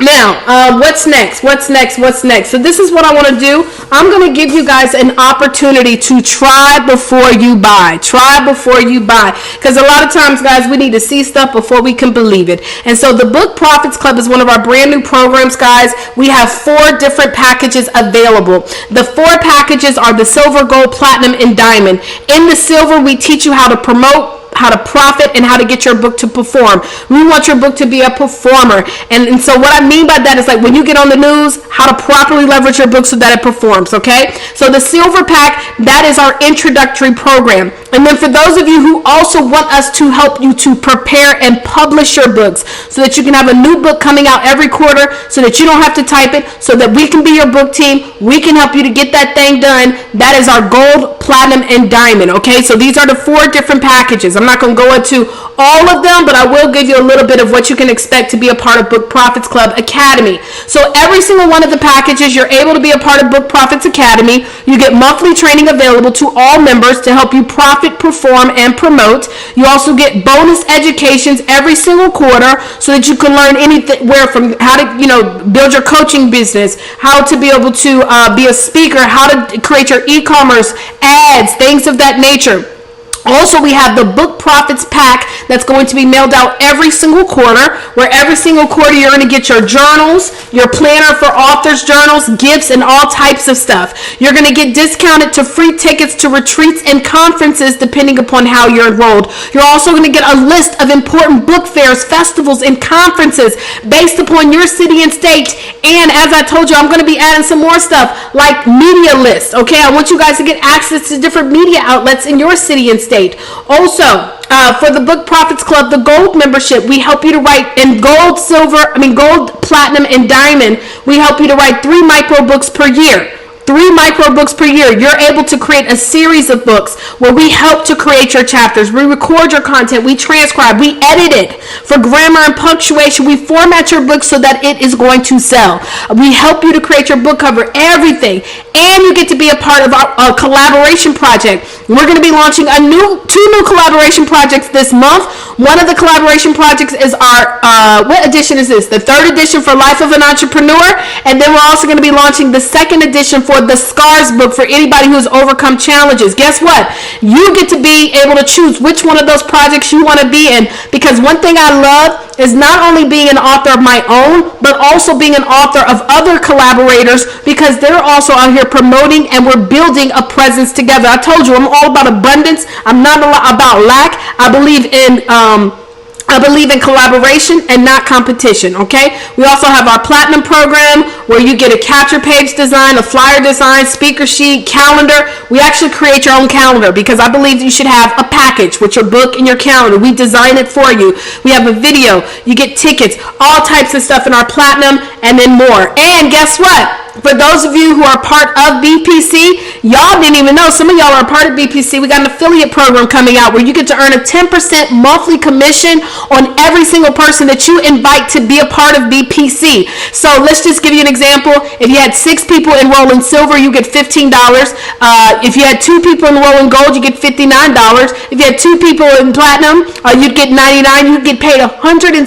Now, what's next? So this is what I want to do. I'm going to give you guys an opportunity to try before you buy. Try before you buy. Because a lot of times, guys, we need to see stuff before we can believe it. And so the Book Profits Club is one of our brand new programs, guys. We have 4 different packages available. The 4 packages are the silver, gold, platinum, and diamond. In the silver, we teach you how to promote, how to profit, and how to get your book to perform. We want your book to be a performer. And so what I mean by that is, like, when you get on the news, how to properly leverage your book so that it performs, okay? So the silver pack, that is our introductory program. And then for those of you who also want us to help you to prepare and publish your books so that you can have a new book coming out every quarter, so that you don't have to type it, so that we can be your book team, we can help you to get that thing done. That is our gold, platinum, and diamond, okay? So these are the 4 different packages. I'm not going to go into all of them, but I will give you a little bit of what you can expect to be a part of Book Profits Club Academy. So every single one of the packages, you're able to be a part of Book Profits Academy. You get monthly training available to all members to help you profit profit, perform, and promote. You also get bonus educations every single quarter so that you can learn anywhere from how to, build your coaching business, how to be able to be a speaker, how to create your e-commerce ads, things of that nature. Also, we have the Book Profits Pack that's going to be mailed out every single quarter, where every single quarter you're going to get your journals, your planner for authors' journals, gifts, and all types of stuff. You're going to get discounted to free tickets to retreats and conferences depending upon how you're enrolled. You're also going to get a list of important book fairs, festivals, and conferences based upon your city and state. And as I told you, I'm going to be adding some more stuff like media lists. Okay, I want you guys to get access to different media outlets in your city and state. Also, for the Book Profits Club, the gold membership, we help you to write in gold, platinum, and diamond. We help you to write 3 micro books per year. 3 micro books per year. You're able to create a series of books where we help to create your chapters. We record your content. We transcribe. We edit it for grammar and punctuation. We format your book so that it is going to sell. We help you to create your book cover, everything. And you get to be a part of our collaboration project. We're going to be launching two new collaboration projects this month. One of the collaboration projects is our, what edition is this? The 3rd edition for Life of an Entrepreneur. And then we're also going to be launching the 2nd edition for the Scars book for anybody who's overcome challenges. Guess what? You get to be able to choose which one of those projects you want to be in, because one thing I love is not only being an author of my own, but also being an author of other collaborators, because they're also out here promoting and we're building a presence together. I told you I'm all about abundance. I'm not about lack. I believe in collaboration and not competition, okay? We also have our platinum program where you get a capture page design, a flyer design, speaker sheet, calendar. We actually create your own calendar because I believe you should have a package with your book and your calendar. We design it for you. We have a video. You get tickets, all types of stuff in our platinum, and then more. And guess what? For those of you who are part of BPC, y'all didn't even know, some of y'all are part of BPC. We got an affiliate program coming out where you get to earn a 10% monthly commission on every single person that you invite to be a part of BPC. So let's just give you an example. If you had 6 people enroll in silver, you get $15. If you had 2 people enroll in gold, you get $59. If you had 2 people in platinum, you'd get $99. You'd get paid $170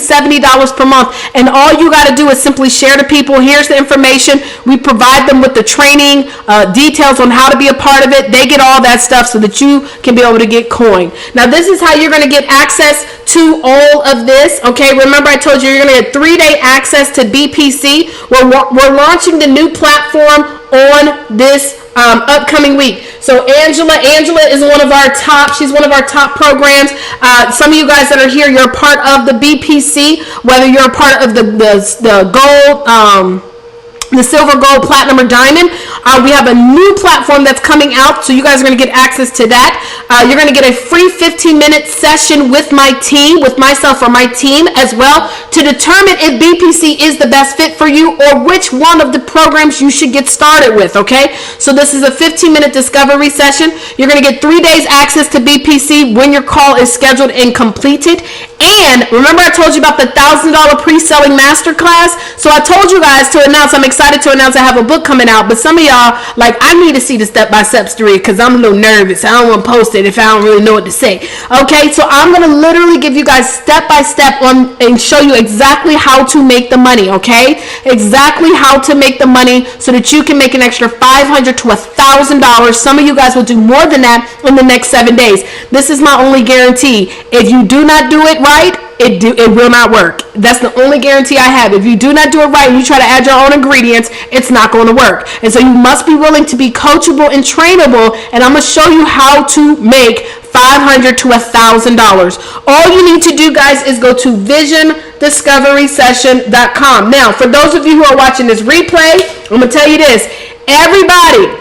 per month. And all you got to do is simply share to people. Here's the information. We provide them with the training, details on how to be a part of it. They get all that stuff so that you can be able to get coin. Now, this is how you're going to get access to all of this. Okay, remember I told you you're going to get 3-day access to BPC. We're launching the new platform on this upcoming week. So Angela is she's one of our top programs. Some of you guys that are here, you're a part of the BPC, whether you're a part of the gold, the silver, gold, platinum, or diamond. We have a new platform that's coming out, so you guys are going to get access to that. You're going to get a free 15-minute session with my team, with myself or my team as well, to determine if BPC is the best fit for you or which one of the programs you should get started with, okay? So this is a 15-minute discovery session. You're going to get 3 days access to BPC when your call is scheduled and completed. And remember I told you about the $1,000 pre-selling masterclass? So I told you guys to announce, I'm excited to announce I have a book coming out, but some of y'all, like, I need to see the step-by-step story because I'm a little nervous. I don't want to post it if I don't really know what to say. Okay, so I'm going to literally give you guys step-by-step on and show you exactly how to make the money, okay? Exactly how to make the money so that you can make an extra $500 to $1,000. Some of you guys will do more than that in the next 7 days. This is my only guarantee. If you do not do it right, it will not work. That's the only guarantee I have. If you do not do it right and you try to add your own ingredients, it's not going to work. And so you must be willing to be coachable and trainable, and I'm going to show you how to make $500 to $1,000. All you need to do, guys, is go to visiondiscoverysession.com. Now, for those of you who are watching this replay, I'm going to tell you this. Everybody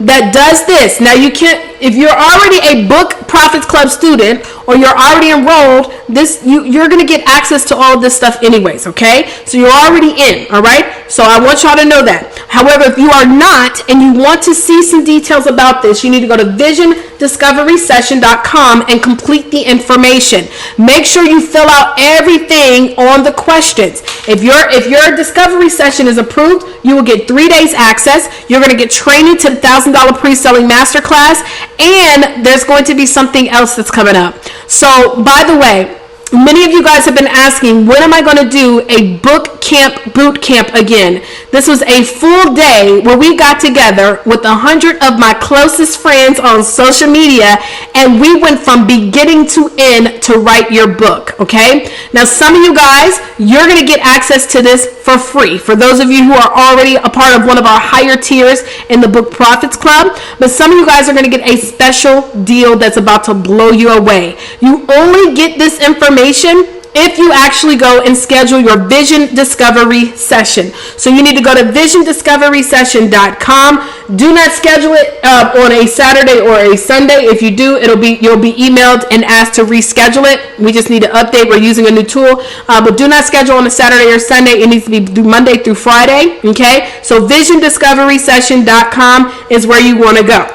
that does this, now you can't, if you're already a book Profits Club student or you're already enrolled, you're going to get access to all of this stuff anyways, okay? So you're already in, all right? So I want y'all to know that. However, if you are not and you want to see some details about this, you need to go to visiondiscoverysession.com and complete the information. Make sure you fill out everything on the questions. If your discovery session is approved, you will get 3 days access. You're going to get training to the $1,000 pre-selling masterclass, and there's going to be something else that's coming up. So, by the way, many of you guys have been asking, when am I going to do a boot camp again? This was a full day where we got together with 100 of my closest friends on social media, and we went from beginning to end to write your book, okay? Now, some of you guys, you're going to get access to this for free. For those of you who are already a part of one of our higher tiers in the Book Profits Club, but some of you guys are going to get a special deal that's about to blow you away. You only get this information if you actually go and schedule your Vision Discovery Session. So you need to go to visiondiscoverysession.com. Do not schedule it on a Saturday or a Sunday. If you do, you'll be emailed and asked to reschedule it. We just need to update. We're using a new tool. But do not schedule on a Saturday or Sunday. It needs to be Monday through Friday. Okay? So visiondiscoverysession.com is where you want to go.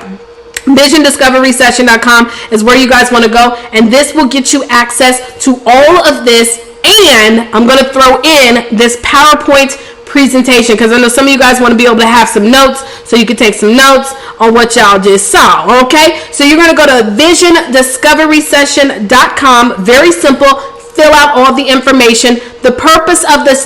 visiondiscoverysession.com is where you guys want to go, and this will get you access to all of this, and I'm going to throw in this PowerPoint presentation because I know some of you guys want to be able to have some notes so you can take some notes on what y'all just saw. Okay, so you're going to go to visiondiscoverysession.com. Very simple. Fill out all the information. The purpose of us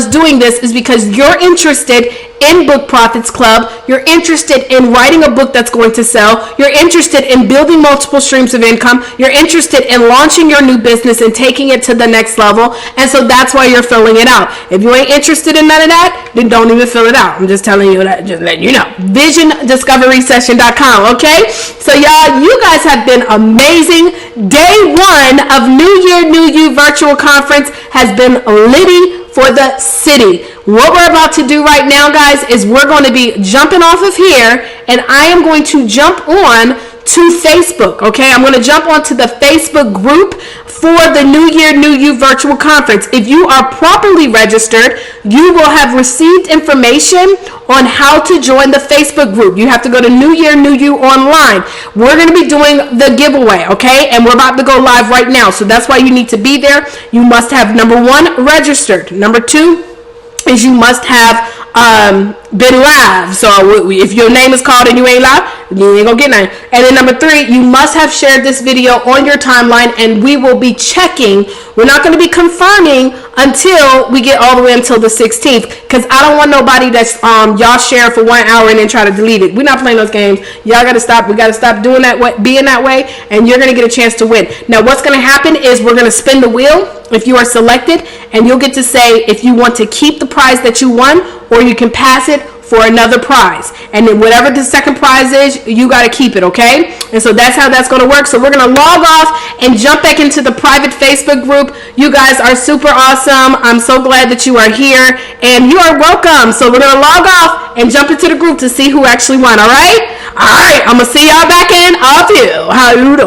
doing this is because you're interested in Book Profits Club. You're interested in writing a book that's going to sell. You're interested in building multiple streams of income. You're interested in launching your new business and taking it to the next level. And so that's why you're filling it out. If you ain't interested in none of that, then don't even fill it out. I'm just telling you that, just letting you know. visiondiscoverysession.com, okay? So y'all, you guys have been amazing. Day 1 of New Year, New You virtual conference has been litty for the city. What we're about to do right now, guys, is we're going to be jumping off of here, and I am going to jump on to Facebook, okay? I'm going to jump onto the Facebook group for the New Year, New You virtual conference. If you are properly registered, you will have received information on how to join the Facebook group. You have to go to New Year, New You online. We're going to be doing the giveaway, okay? And we're about to go live right now, so that's why you need to be there. You must have, number 1, registered. Number 2 is you must have been live. So if your name is called and you ain't live, you ain't gonna get none. And then number 3, you must have shared this video on your timeline, and we will be checking. We're not going to be confirming until we get all the way until the 16th, because I don't want nobody that's y'all share for 1 hour and then try to delete it. We're not playing those games. Y'all gotta stop. We gotta stop doing that, being that way, and you're gonna get a chance to win. Now what's gonna happen is we're gonna spin the wheel if you are selected, and you'll get to say if you want to keep the prize that you won, or you can pass it for another prize. And then whatever the second prize is, you got to keep it, okay? And so that's how that's going to work. So we're going to log off and jump back into the private Facebook group. You guys are super awesome. I'm so glad that you are here, and you are welcome. So we're going to log off and jump into the group to see who actually won, all right? All right, I'm going to see y'all back in a few. How you doing?